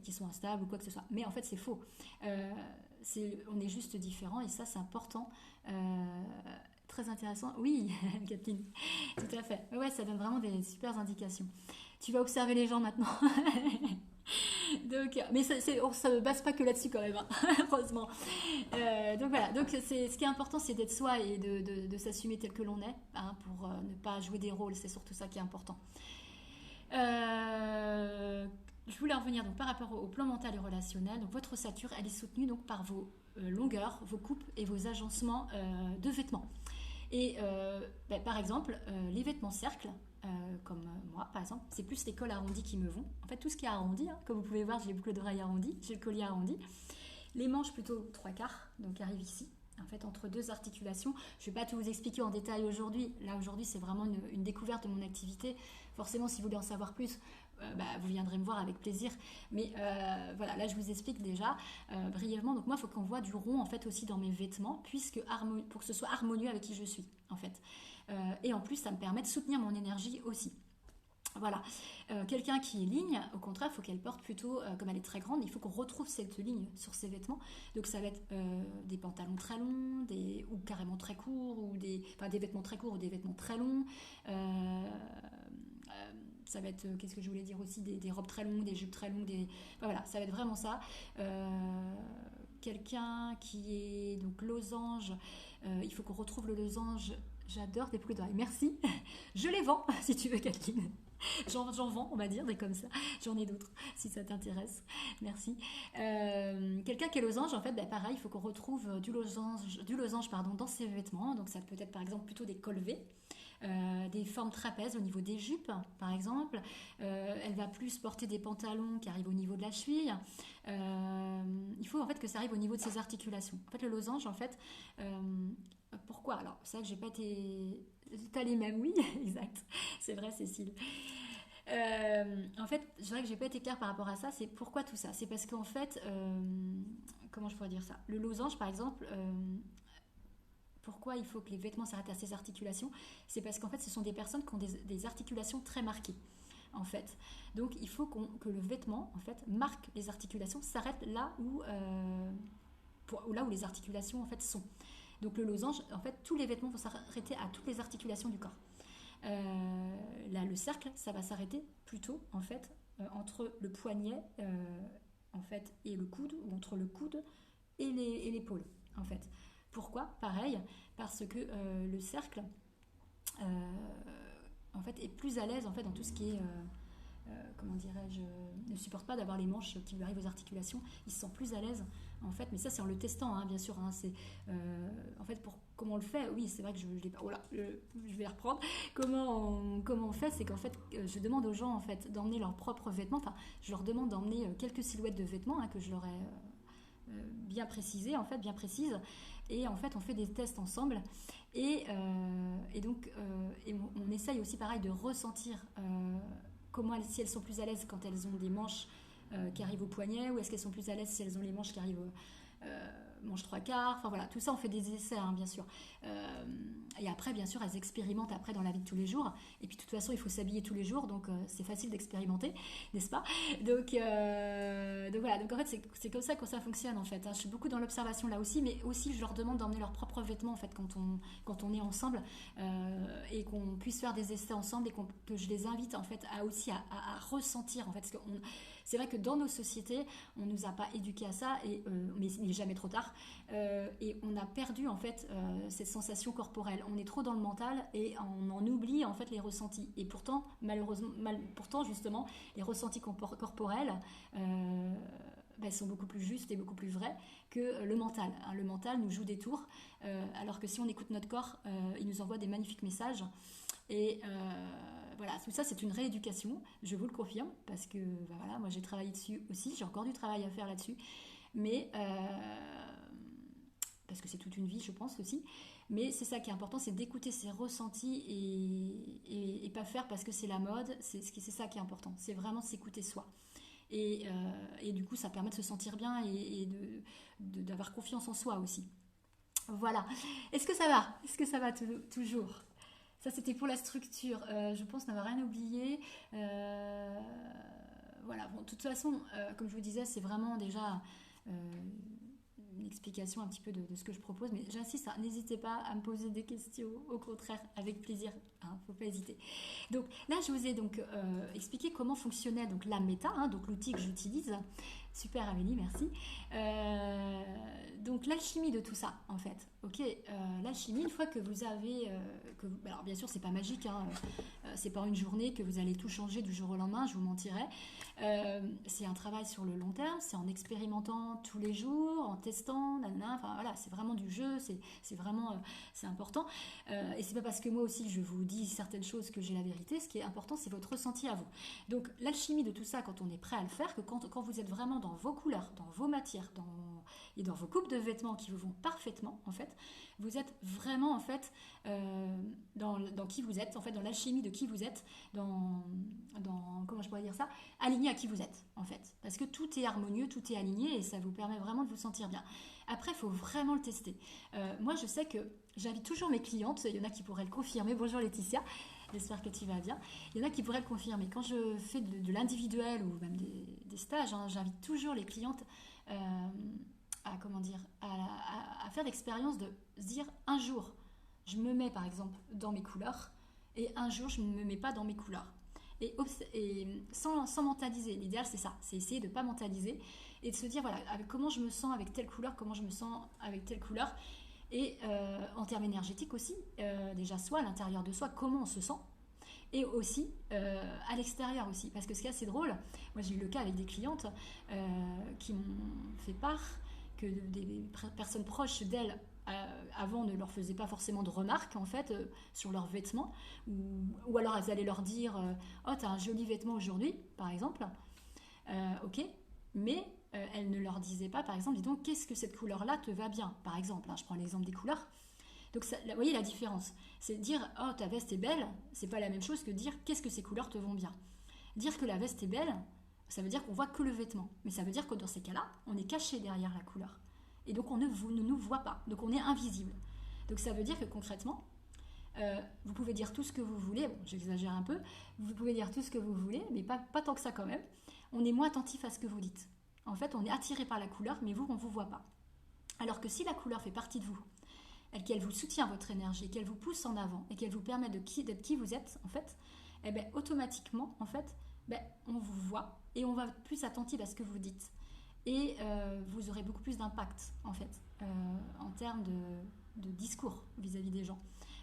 qui sont instables ou quoi que ce soit. Mais en fait, c'est faux. On est juste différents et ça, c'est important. Très intéressant. Oui, Kathleen, tout à fait. Ouais, ça donne vraiment des super indications. Tu vas observer les gens maintenant. Donc, mais ça ne base pas que là-dessus quand même, hein, heureusement. Donc voilà, donc ce qui est important, c'est d'être soi et de s'assumer tel que l'on est, hein, pour ne pas jouer des rôles, c'est surtout ça qui est important. Je voulais revenir donc par rapport au plan mental et relationnel. Donc votre ossature, elle est soutenue donc par vos longueurs, vos coupes et vos agencements de vêtements. Et par exemple, les vêtements cercles, comme moi par exemple, c'est plus les cols arrondis qui me vont. En fait, tout ce qui est arrondi, hein, comme vous pouvez voir, j'ai les boucles d'oreilles arrondies, j'ai le collier arrondi. Les manches plutôt 3/4, donc arrivent ici, en fait, entre deux articulations. Je ne vais pas tout vous expliquer en détail aujourd'hui. Là, aujourd'hui, c'est vraiment une découverte de mon activité. Forcément, si vous voulez en savoir plus, vous viendrez me voir avec plaisir. Mais voilà, là, je vous explique déjà brièvement. Donc moi, il faut qu'on voit du rond, en fait, aussi dans mes vêtements, pour que ce soit harmonieux avec qui je suis, en fait. Et en plus, ça me permet de soutenir mon énergie aussi. Voilà. Quelqu'un qui est ligne, au contraire, il faut qu'elle porte plutôt, comme elle est très grande, il faut qu'on retrouve cette ligne sur ses vêtements. Donc ça va être des pantalons très longs, ou carrément très courts, enfin, des vêtements très courts ou des vêtements très longs. Euh, Ça va être, qu'est-ce que je voulais dire aussi, des robes très longues, des jupes très longues, enfin, voilà, ça va être vraiment ça. Quelqu'un qui est donc losange, il faut qu'on retrouve le losange. J'adore tes boucles d'oreilles, merci. Je les vends si tu veux, Kathleen. J'en vends, on va dire, des comme ça. J'en ai d'autres, si ça t'intéresse. Merci. Quelqu'un qui est losange, en fait, ben, pareil, il faut qu'on retrouve du losange pardon, dans ses vêtements. Donc ça peut être par exemple plutôt des colvés. Des formes trapèzes au niveau des jupes, par exemple. Elle va plus porter des pantalons qui arrivent au niveau de la cheville. Il faut en fait que ça arrive au niveau de ses articulations. En fait, le losange, en fait, pourquoi? Alors, c'est vrai que j'ai pas été... T'as les mêmes, oui, exact. C'est vrai, Cécile. En fait, c'est vrai que j'ai pas été claire par rapport à ça. C'est pourquoi tout ça? C'est parce qu'en fait, comment je pourrais dire ça? Le losange, par exemple, pourquoi il faut que les vêtements s'arrêtent à ces articulations? C'est parce qu'en fait, ce sont des personnes qui ont des articulations très marquées, en fait. Donc, il faut que le vêtement, en fait, marque les articulations, s'arrête là où les articulations, en fait, sont. Donc, le losange, en fait, tous les vêtements vont s'arrêter à toutes les articulations du corps. Là, le cercle, ça va s'arrêter plutôt, en fait, entre le poignet, en fait, et le coude, ou entre le coude et l'épaule, en fait. Pourquoi? Pareil, parce que le cercle, euh, en fait, est plus à l'aise en fait dans tout ce qui est, comment dirais-je, ne supporte pas d'avoir les manches qui lui arrivent aux articulations. Il se sent plus à l'aise en fait. Mais ça, c'est en le testant, hein, bien sûr. Hein, c'est en fait comment on le fait. Oui, c'est vrai que je l'ai pas. Voilà, je vais reprendre. Comment on fait? C'est qu'en fait, je demande aux gens en fait d'emmener leurs propres vêtements. Enfin, je leur demande d'emmener quelques silhouettes de vêtements hein, que je leur ai bien précisées, en fait, bien précises. Et en fait, on fait des tests ensemble. Et donc, on essaye aussi, pareil, de ressentir si elles sont plus à l'aise quand elles ont des manches qui arrivent au poignet, ou est-ce qu'elles sont plus à l'aise si elles ont les manches qui arrivent manches trois quarts. Enfin voilà, tout ça, on fait des essais, hein, bien sûr. Et après, bien sûr, elles expérimentent après dans la vie de tous les jours. Et puis, de toute façon, il faut s'habiller tous les jours, donc c'est facile d'expérimenter, n'est-ce pas? Donc voilà, donc en fait, c'est comme ça que ça fonctionne, en fait. Hein. Je suis beaucoup dans l'observation là aussi, mais aussi, je leur demande d'emmener leurs propres vêtements, en fait, quand on est ensemble, et qu'on puisse faire des essais ensemble, et que je les invite, en fait, à ressentir, en fait, parce que c'est vrai que dans nos sociétés, on nous a pas éduqués à ça, mais il n'est jamais trop tard. Et on a perdu en fait cette sensation corporelle. On est trop dans le mental et on en oublie en fait les ressentis. Et pourtant, malheureusement, pourtant justement, les ressentis corporels sont beaucoup plus justes et beaucoup plus vrais que le mental. Hein, le mental nous joue des tours, alors que si on écoute notre corps, il nous envoie des magnifiques messages. Et voilà, tout ça c'est une rééducation, je vous le confirme, parce que voilà, moi j'ai travaillé dessus aussi, j'ai encore du travail à faire là-dessus, mais parce que c'est toute une vie, je pense aussi. Mais c'est ça qui est important, c'est d'écouter ses ressentis et pas faire parce que c'est la mode. C'est ça qui est important, c'est vraiment s'écouter soi. Et du coup, ça permet de se sentir bien et d'avoir confiance en soi aussi. Voilà. Est-ce que ça va? Est-ce que ça va toujours? Ça, c'était pour la structure. Je pense n'avoir rien oublié. Voilà. Bon, de toute façon, comme je vous disais, c'est vraiment déjà une explication un petit peu de ce que je propose. Mais j'insiste, hein, n'hésitez pas à me poser des questions. Au contraire, avec plaisir. Hein, faut pas hésiter. Donc là, je vous ai donc expliqué comment fonctionnait donc la méta, hein, donc l'outil que j'utilise. Super Amélie, merci. Donc l'alchimie de tout ça, en fait. Ok, l'alchimie, une fois que vous avez, alors bien sûr, c'est pas magique, hein, c'est pas une journée que vous allez tout changer du jour au lendemain, je vous mentirais. C'est un travail sur le long terme, c'est en expérimentant tous les jours, en testant, nanana, enfin voilà, c'est vraiment du jeu, c'est vraiment, c'est important. Et c'est pas parce que moi aussi je vous dis certaines choses que j'ai la vérité. Ce qui est important, c'est votre ressenti à vous. Donc l'alchimie de tout ça, quand on est prêt à le faire, que quand vous êtes vraiment dans vos couleurs, dans vos matières, et dans vos coupes de vêtements qui vous vont parfaitement, en fait, vous êtes vraiment en fait dans qui vous êtes, en fait dans l'alchimie de qui vous êtes, dans comment je pourrais dire ça, aligné à qui vous êtes en fait, parce que tout est harmonieux, tout est aligné et ça vous permet vraiment de vous sentir bien. Après, il faut vraiment le tester. Moi, je sais que j'invite toujours mes clientes, il y en a qui pourraient le confirmer. Bonjour Laetitia. J'espère que tu vas bien. Il y en a qui pourraient le confirmer. Quand je fais de l'individuel ou même des stages, hein, j'invite toujours les clientes à, comment dire, à faire l'expérience de se dire un jour, je me mets par exemple dans mes couleurs et un jour, je ne me mets pas dans mes couleurs. Et sans mentaliser. L'idéal, c'est ça. C'est essayer de ne pas mentaliser et de se dire, voilà, avec comment je me sens avec telle couleur, comment je me sens avec telle couleur. Et en termes énergétiques aussi, déjà soit à l'intérieur de soi, comment on se sent, et aussi à l'extérieur aussi. Parce que ce qui est assez drôle, moi j'ai eu le cas avec des clientes qui m'ont fait part que des personnes proches d'elles avant ne leur faisaient pas forcément de remarques en fait sur leurs vêtements, ou alors elles allaient leur dire oh t'as un joli vêtement aujourd'hui par exemple, ok, mais elle ne leur disait pas, par exemple, dis donc, qu'est-ce que cette couleur-là te va bien, par exemple, hein, je prends l'exemple des couleurs. Donc, ça, vous voyez la différence. C'est dire, oh, ta veste est belle, c'est pas la même chose que dire, qu'est-ce que ces couleurs te vont bien. Dire que la veste est belle, ça veut dire qu'on voit que le vêtement. Mais ça veut dire que dans ces cas-là, on est caché derrière la couleur. Et donc, on ne nous voit pas. Donc, on est invisible. Donc, ça veut dire que concrètement, vous pouvez dire tout ce que vous voulez, bon, j'exagère un peu, vous pouvez dire tout ce que vous voulez, mais pas tant que ça quand même. On est moins attentif à ce que vous dites. En fait, on est attiré par la couleur, mais vous, on ne vous voit pas. Alors que si la couleur fait partie de vous, et qu'elle vous soutient votre énergie, qu'elle vous pousse en avant, et qu'elle vous permet d'être qui vous êtes, en fait, eh ben, automatiquement, en fait, ben, on vous voit, et on va être plus attentif à ce que vous dites. Et vous aurez beaucoup plus d'impact, en fait, en termes de discours vis-à-vis des gens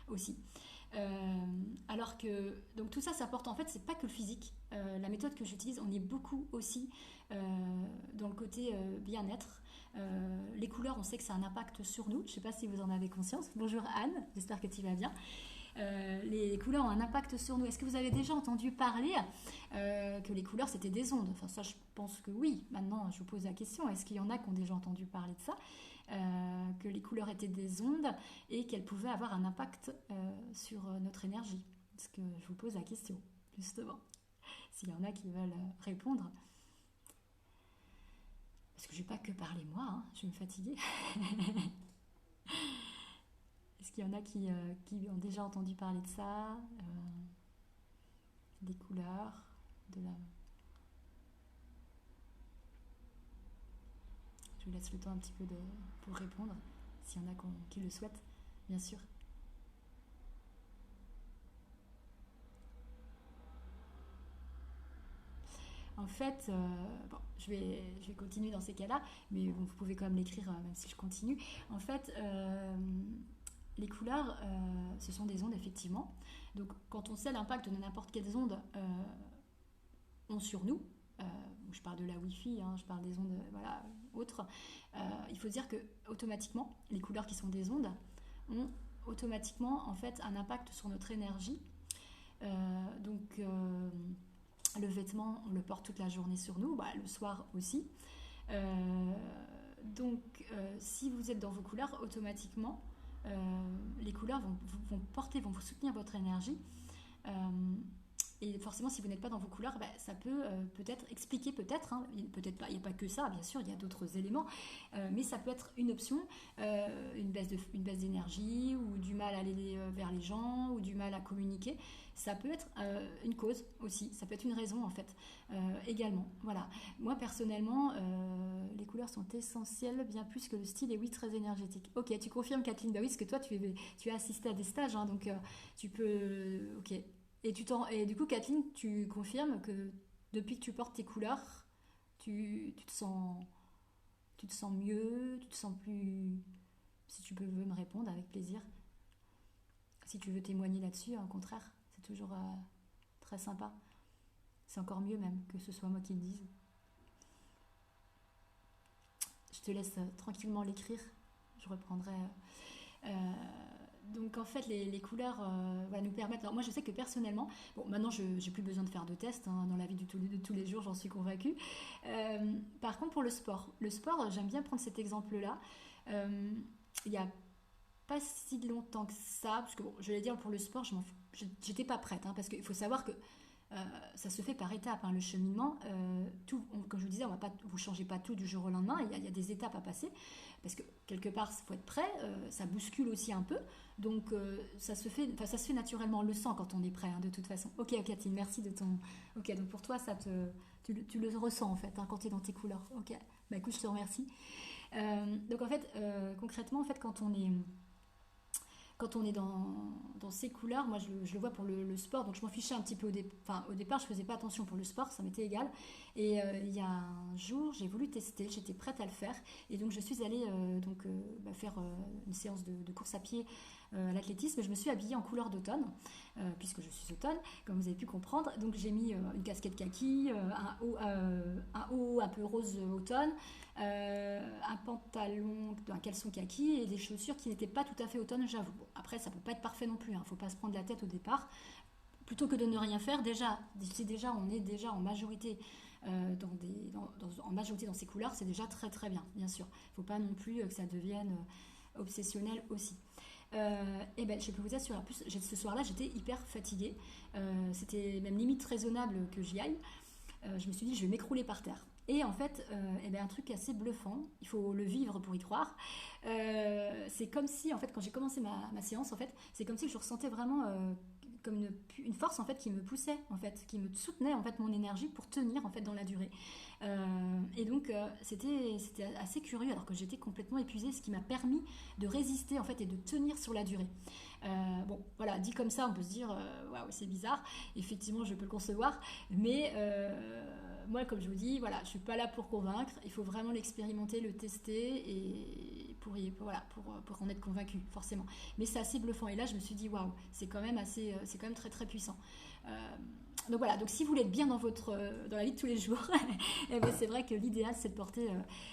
aussi. Alors que donc tout ça, ça porte en fait, c'est pas que le physique. La méthode que j'utilise, on est beaucoup aussi dans le côté bien-être. Les couleurs, on sait que ça a un impact sur nous. Je sais pas si vous en avez conscience. Bonjour Anne, j'espère que tu vas bien. Les couleurs ont un impact sur nous. Est-ce que vous avez déjà entendu parler que les couleurs c'était des ondes? Enfin ça, je pense que oui. Maintenant, je vous pose la question. Est-ce qu'il y en a qui ont déjà entendu parler de ça? Que les couleurs étaient des ondes et qu'elles pouvaient avoir un impact sur notre énergie. Est-ce que je vous pose la question, justement, s'il y en a qui veulent répondre. Parce que je ne vais pas que parler moi, hein, je vais me fatiguer. Est-ce qu'il y en a qui ont déjà entendu parler de ça, des couleurs, de la... Je vous laisse le temps un petit peu pour répondre, s'il y en a qui le souhaitent, bien sûr. En fait, bon, je vais continuer dans ces cas-là, mais bon, vous pouvez quand même l'écrire même si je continue. En fait, les couleurs, ce sont des ondes, effectivement. Donc, quand on sait l'impact de n'importe quelles ondes ont sur nous, je parle de la Wi-Fi, hein, je parle des ondes voilà, autres, il faut dire que automatiquement, les couleurs qui sont des ondes ont automatiquement en fait un impact sur notre énergie. Donc, le vêtement, on le porte toute la journée sur nous, bah, le soir aussi. Donc, si vous êtes dans vos couleurs, automatiquement, les couleurs vont porter, vont vous soutenir votre énergie. Et forcément, si vous n'êtes pas dans vos couleurs, bah, ça peut peut-être expliquer, peut-être, hein, peut-être pas, il n'y a pas que ça, bien sûr, il y a d'autres éléments, mais ça peut être une option, une baisse d'énergie, ou du mal à aller vers les gens, ou du mal à communiquer. Ça peut être une cause aussi, ça peut être une raison en fait, également. Voilà. Moi personnellement, les couleurs sont essentielles, bien plus que le style, et oui, très énergétique. Ok, tu confirmes Kathleen, bah oui, parce que toi tu as assisté à des stages, hein, donc tu peux... Ok. Et du coup, Kathleen, tu confirmes que depuis que tu portes tes couleurs, tu te sens mieux, tu te sens plus... Si tu veux me répondre, avec plaisir. Si tu veux témoigner là-dessus, au contraire, c'est toujours très sympa. C'est encore mieux même que ce soit moi qui le dise. Je te laisse tranquillement l'écrire. Je reprendrai... donc en fait les couleurs nous permettent, alors moi je sais que personnellement, bon maintenant je n'ai plus besoin de faire de tests hein, dans la vie de tous les jours, j'en suis convaincue. Par contre pour le sport, j'aime bien prendre cet exemple là. Il y a pas si longtemps que ça, parce que bon, je vais dire pour le sport, j'étais pas prête hein, parce qu'il faut savoir que ça se fait par étapes, hein, le cheminement. Comme je vous disais, vous ne changez pas tout du jour au lendemain. Il y a des étapes à passer. Parce que quelque part, il faut être prêt. Ça bouscule aussi un peu. Donc, ça se fait naturellement. On le sent quand on est prêt, hein, de toute façon. Ok, Catherine, merci de ton... Ok, donc pour toi, tu le ressens en fait, hein, quand tu es dans tes couleurs. Ok, bah écoute, je te remercie. Donc en fait, concrètement, en fait, quand on est dans ces couleurs, moi je le vois pour le sport, donc je m'en fichais un petit peu au départ, je faisais pas attention pour le sport, ça m'était égal. Et il y a un jour, j'ai voulu tester, j'étais prête à le faire, et donc je suis allée faire une séance de course à pied à l'athlétisme. Je me suis habillée en couleur d'automne, puisque je suis automne, comme vous avez pu comprendre. Donc j'ai mis une casquette kaki, un haut un peu rose automne, un pantalon, un caleçon kaki et des chaussures qui n'étaient pas tout à fait automne, j'avoue. Bon, après, ça peut pas être parfait non plus, hein, faut pas se prendre la tête au départ. Plutôt que de ne rien faire, si déjà on est déjà en majorité en majorité dans ces couleurs, c'est déjà très très bien, bien sûr. Faut pas non plus que ça devienne obsessionnel aussi. Et ben, je peux vous assurer, en plus, ce soir-là, j'étais hyper fatiguée. C'était même limite raisonnable que j'y aille. Je me suis dit, je vais m'écrouler par terre. Et en fait, un truc assez bluffant, il faut le vivre pour y croire. C'est comme si, en fait, quand j'ai commencé ma séance, en fait, c'est comme si je ressentais vraiment comme une force en fait qui me poussait, en fait, qui me soutenait en fait mon énergie pour tenir en fait dans la durée. Et donc c'était assez curieux alors que j'étais complètement épuisée, ce qui m'a permis de résister en fait et de tenir sur la durée. Bon, voilà, dit comme ça, on peut se dire waouh, c'est bizarre. Effectivement, je peux le concevoir, mais moi, comme je vous dis, voilà, je suis pas là pour convaincre. Il faut vraiment l'expérimenter, le tester et pour en être convaincu, forcément. Mais c'est assez bluffant. Et là, je me suis dit waouh, c'est quand même très très puissant. Donc voilà, donc si vous voulez être bien dans la vie de tous les jours, eh ben c'est vrai que l'idéal c'est de porter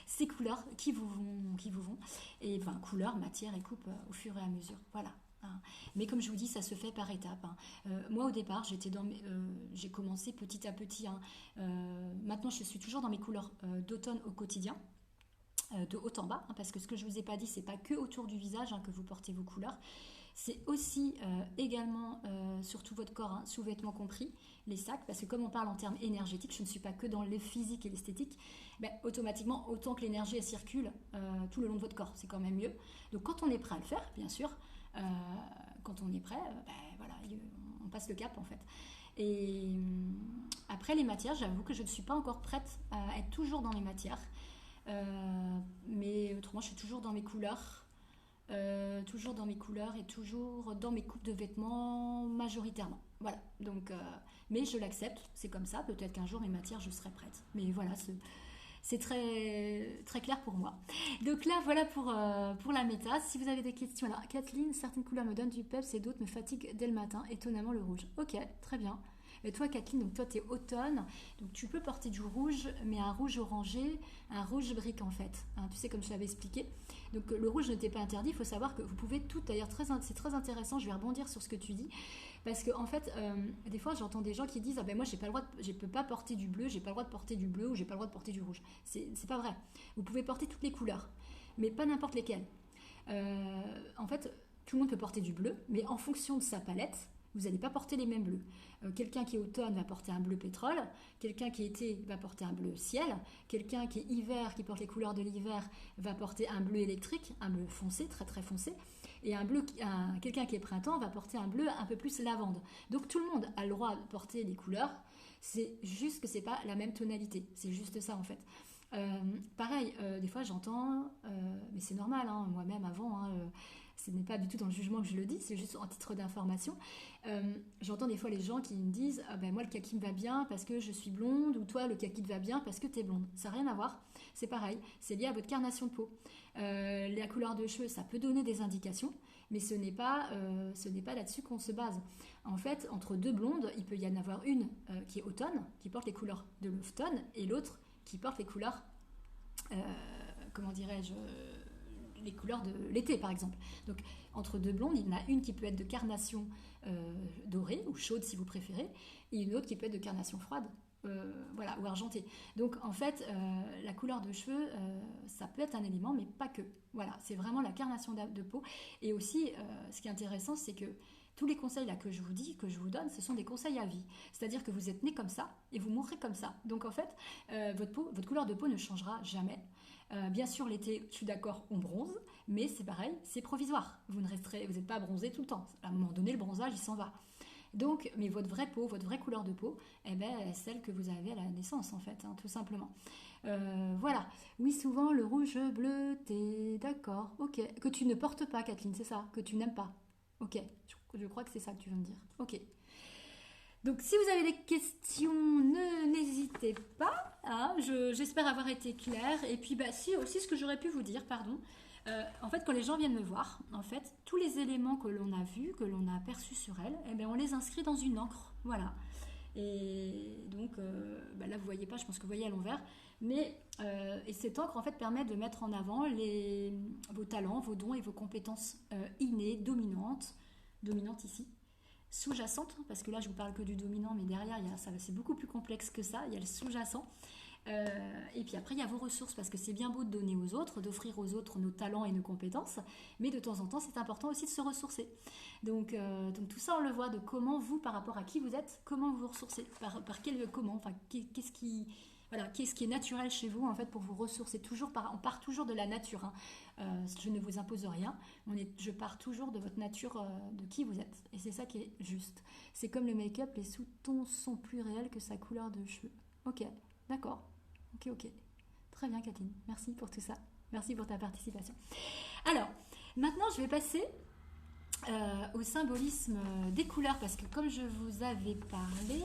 ces couleurs qui vous vont, et enfin couleurs, matière et coupe au fur et à mesure. Voilà. Hein. Mais comme je vous dis, ça se fait par étapes. Hein. Moi au départ, j'ai commencé petit à petit. Hein. Maintenant, je suis toujours dans mes couleurs d'automne au quotidien. De haut en bas, hein, parce que ce que je vous ai pas dit, c'est pas que autour du visage hein, que vous portez vos couleurs, c'est aussi également sur tout votre corps, hein, sous-vêtements compris, les sacs, parce que comme on parle en termes énergétiques, je ne suis pas que dans le physique et l'esthétique, ben, automatiquement, autant que l'énergie elle circule tout le long de votre corps, c'est quand même mieux. Donc quand on est prêt à le faire, bien sûr, euh, quand on est prêt, ben, voilà, on passe le cap en fait. Et après les matières, j'avoue que je ne suis pas encore prête à être toujours dans les matières. Mais autrement, je suis toujours dans mes couleurs. Toujours dans mes couleurs et toujours dans mes coupes de vêtements majoritairement. Voilà. Donc, mais je l'accepte, c'est comme ça. Peut-être qu'un jour mes matières, je serai prête. Mais voilà, c'est très, très clair pour moi. Donc là, voilà pour la méta. Si vous avez des questions, alors Kathleen, certaines couleurs me donnent du peps et d'autres me fatiguent dès le matin, étonnamment le rouge. Ok, très bien. Et toi, Kathleen, donc toi, t'es automne, donc tu peux porter du rouge, mais un rouge orangé, un rouge brique en fait. Hein, tu sais, comme je l'avais expliqué. Donc le rouge n'était pas interdit. Il faut savoir que vous pouvez tout. D'ailleurs, c'est très intéressant. Je vais rebondir sur ce que tu dis, parce que en fait, des fois, j'entends des gens qui disent ah ben moi, j'ai pas le droit, je peux pas porter du bleu, j'ai pas le droit de porter du bleu ou j'ai pas le droit de porter du rouge. C'est pas vrai. Vous pouvez porter toutes les couleurs, mais pas n'importe lesquelles. En fait, tout le monde peut porter du bleu, mais en fonction de sa palette, vous n'allez pas porter les mêmes bleus. Quelqu'un qui est automne va porter un bleu pétrole, quelqu'un qui est été va porter un bleu ciel, quelqu'un qui est hiver, qui porte les couleurs de l'hiver, va porter un bleu électrique, un bleu foncé, très très foncé, et quelqu'un qui est printemps va porter un bleu un peu plus lavande. Donc tout le monde a le droit de porter les couleurs, c'est juste que c'est pas la même tonalité, c'est juste ça en fait. Pareil, des fois j'entends, mais c'est normal, hein, moi-même avant, hein, ce n'est pas du tout dans le jugement que je le dis, c'est juste en titre d'information. J'entends des fois les gens qui me disent ah ben moi le kaki me va bien parce que je suis blonde, ou toi le kaki te va bien parce que tu es blonde. Ça n'a rien à voir, c'est pareil, c'est lié à votre carnation de peau. La couleur de cheveux, ça peut donner des indications, mais ce n'est pas là-dessus qu'on se base. En fait, entre deux blondes, il peut y en avoir une qui est automne, qui porte les couleurs de l'automne, et l'autre qui porte les couleurs, comment dirais-je, les couleurs de l'été par exemple. Donc entre deux blondes, il y en a une qui peut être de carnation dorée ou chaude si vous préférez, et une autre qui peut être de carnation froide, voilà, ou argentée. Donc en fait, la couleur de cheveux, ça peut être un élément, mais pas que. Voilà, c'est vraiment la carnation de peau. Et aussi, ce qui est intéressant, c'est que Tous les conseils là que je vous dis, que je vous donne, ce sont des conseils à vie. C'est-à-dire que vous êtes né comme ça et vous mourrez comme ça. Donc en fait, votre couleur de peau ne changera jamais. Bien sûr, l'été, je suis d'accord, on bronze, mais c'est pareil, c'est provisoire. Vous n'êtes pas bronzé tout le temps. À un moment donné, le bronzage, il s'en va. Donc, mais votre vraie peau, votre vraie couleur de peau, eh ben, celle que vous avez à la naissance, en fait, hein, tout simplement. Voilà. Oui, souvent, le rouge bleuté, d'accord, ok. Que tu ne portes pas, Kathleen, c'est ça, que tu n'aimes pas. Ok, je crois que c'est ça que tu veux me dire. Ok. Donc, si vous avez des questions, n'hésitez pas. Hein, j'espère avoir été claire. Et puis, bah, si aussi ce que j'aurais pu vous dire, pardon. En fait, quand les gens viennent me voir, en fait, tous les éléments que l'on a vus, que l'on a perçus sur elles, eh ben, on les inscrit dans une encre. Voilà. Et donc, bah là, vous voyez pas, je pense que vous voyez à l'envers. Mais et cette encre, en fait, permet de mettre en avant vos talents, vos dons et vos compétences innées, dominantes ici, sous-jacentes, parce que là, je vous parle que du dominant, mais derrière, c'est beaucoup plus complexe que ça. Il y a le sous-jacent. Et puis après, il y a vos ressources, parce que c'est bien beau de donner aux autres, d'offrir aux autres nos talents et nos compétences, mais de temps en temps, c'est important aussi de se ressourcer. Donc tout ça, on le voit de comment vous, par rapport à qui vous êtes, comment vous vous ressourcez, enfin, qu'est-ce qui est naturel chez vous, en fait, pour vous ressourcer. On part toujours de la nature, hein. Je ne vous impose rien, je pars toujours de votre nature, de qui vous êtes. Et c'est ça qui est juste. C'est comme le make-up, les sous-tons sont plus réels que sa couleur de cheveux. Ok, d'accord. Ok. Très bien, Kathleen. Merci pour tout ça. Merci pour ta participation. Alors, maintenant, je vais passer au symbolisme des couleurs, parce que comme je vous avais parlé,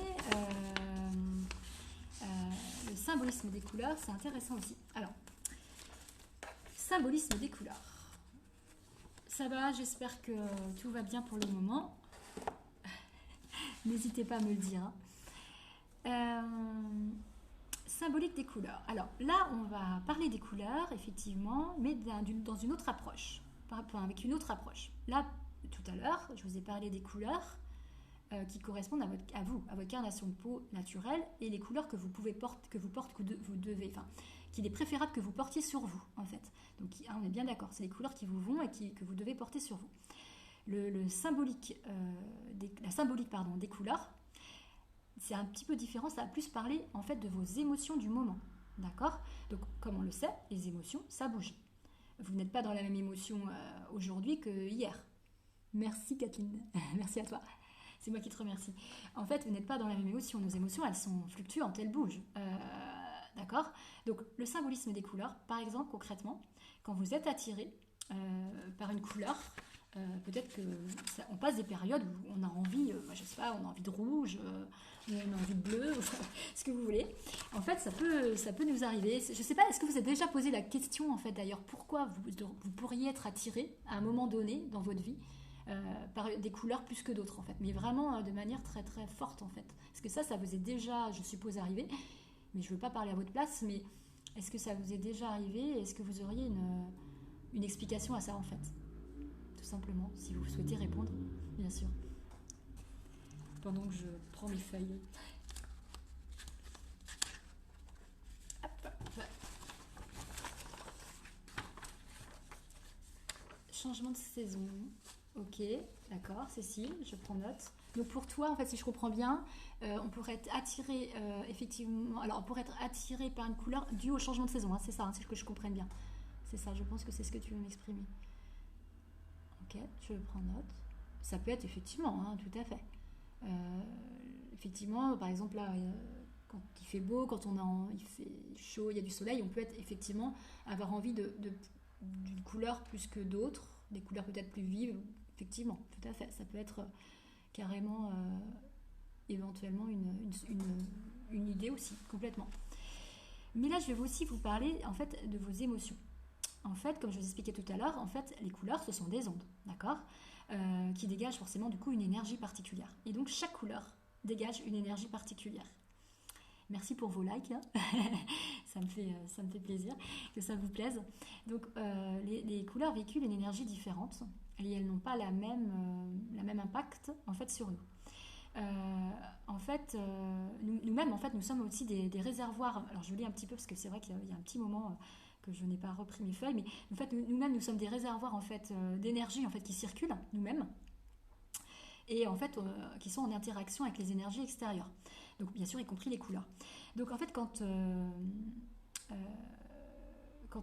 le symbolisme des couleurs, c'est intéressant aussi. Alors, symbolisme des couleurs. Ça va, j'espère que tout va bien pour le moment. N'hésitez pas à me le dire. Symbolique des couleurs. Alors là, on va parler des couleurs, effectivement, mais dans une autre approche, avec une autre approche. Là, tout à l'heure, je vous ai parlé des couleurs qui correspondent à votre carnation de peau naturelle et les couleurs que vous devez, enfin, qu'il est préférable que vous portiez sur vous, en fait. Donc, on est bien d'accord, c'est les couleurs qui vous vont et que vous devez porter sur vous. La symbolique des couleurs, c'est un petit peu différent, ça va plus parler en fait de vos émotions du moment, d'accord? Donc comme on le sait, les émotions, ça bouge. Vous n'êtes pas dans la même émotion aujourd'hui que hier. Merci Kathleen, merci à toi. C'est moi qui te remercie. En fait, vous n'êtes pas dans la même émotion. Nos émotions, elles sont fluctuantes, elles bougent. D'accord? Donc le symbolisme des couleurs, par exemple, concrètement, quand vous êtes attiré par une couleur, peut-être qu'on passe des périodes où on a envie, je sais pas, on a envie de rouge, on a envie de bleu, ce que vous voulez. En fait, ça peut nous arriver. Je sais pas, est-ce que vous avez déjà posé la question, en fait, d'ailleurs, pourquoi vous pourriez être attiré à un moment donné dans votre vie par des couleurs plus que d'autres, en fait, mais vraiment de manière très très forte, en fait. Est-ce que ça vous est déjà, je suppose, arrivé? Mais je ne veux pas parler à votre place, mais est-ce que ça vous est déjà arrivé? Est-ce que vous auriez une explication à ça, en fait? Tout simplement, si vous souhaitez répondre, bien sûr. Pendant que je prends mes feuilles. Hop. Changement de saison. Ok, d'accord, Cécile, je prends note. Donc pour toi, en fait, si je comprends bien, on pourrait être attiré, effectivement, alors on pourrait être attiré par une couleur due au changement de saison, hein, c'est ça, hein, c'est ce que je comprenne bien. C'est ça, je pense que c'est ce que tu veux m'exprimer. Ok, je prends note. Ça peut être effectivement, hein, tout à fait. Effectivement, par exemple, là, quand il fait beau, il fait chaud, il y a du soleil, on peut effectivement avoir envie d'une couleur plus que d'autres, des couleurs peut-être plus vives, effectivement, tout à fait. Ça peut être carrément, éventuellement, une idée aussi, complètement. Mais là, je vais aussi vous parler, en fait, de vos émotions. En fait, comme je vous expliquais tout à l'heure, en fait, les couleurs, ce sont des ondes, d'accord, qui dégagent forcément, du coup, une énergie particulière. Et donc, chaque couleur dégage une énergie particulière. Merci pour vos likes, hein. ça me fait plaisir que ça vous plaise. Donc, les couleurs véhiculent une énergie différente et elles n'ont pas la même impact, en fait, sur nous. En fait, nous-mêmes, en fait, nous sommes aussi des réservoirs. Alors, je vous lis un petit peu parce que c'est vrai qu'il y a un petit moment que je n'ai pas repris mes feuilles, mais en fait, nous-mêmes, nous sommes des réservoirs en fait d'énergie en fait qui circulent nous-mêmes. et en fait qui sont en interaction avec les énergies extérieures. Donc bien sûr, y compris les couleurs. Donc en fait, quand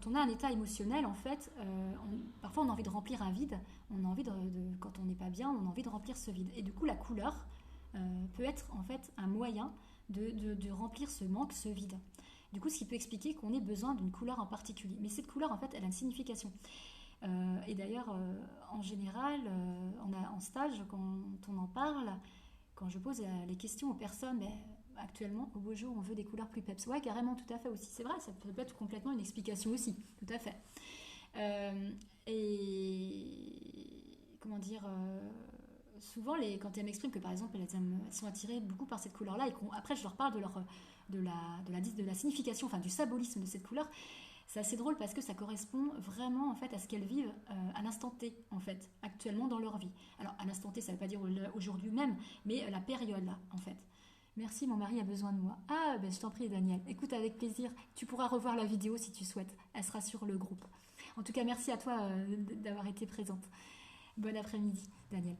on a un état émotionnel, en fait, parfois on a envie de remplir un vide, on a envie quand on n'est pas bien, on a envie de remplir ce vide. Et du coup, la couleur peut être en fait un moyen de remplir ce manque, ce vide. Du coup, ce qui peut expliquer qu'on ait besoin d'une couleur en particulier. Mais cette couleur, en fait, elle a une signification. Et d'ailleurs, en général, en stage, quand on en parle, quand je pose les questions aux personnes, mais actuellement, au beau jour, on veut des couleurs plus peps. Ouais, carrément, tout à fait aussi. C'est vrai, ça peut être complètement une explication aussi. Tout à fait. Et comment dire souvent, quand elles m'expriment que par exemple, elles sont attirées beaucoup par cette couleur-là, et après, je leur parle de la signification, enfin du symbolisme de cette couleur. C'est assez drôle parce que ça correspond vraiment en fait à ce qu'elles vivent à l'instant T en fait, actuellement dans leur vie. Alors à l'instant T, ça ne veut pas dire aujourd'hui même, mais la période là en fait. Merci, mon mari a besoin de moi. Ah, ben je t'en prie, Daniel. Écoute, avec plaisir. Tu pourras revoir la vidéo si tu souhaites. Elle sera sur le groupe. En tout cas, merci à toi d'avoir été présente. Bon après-midi, Daniel.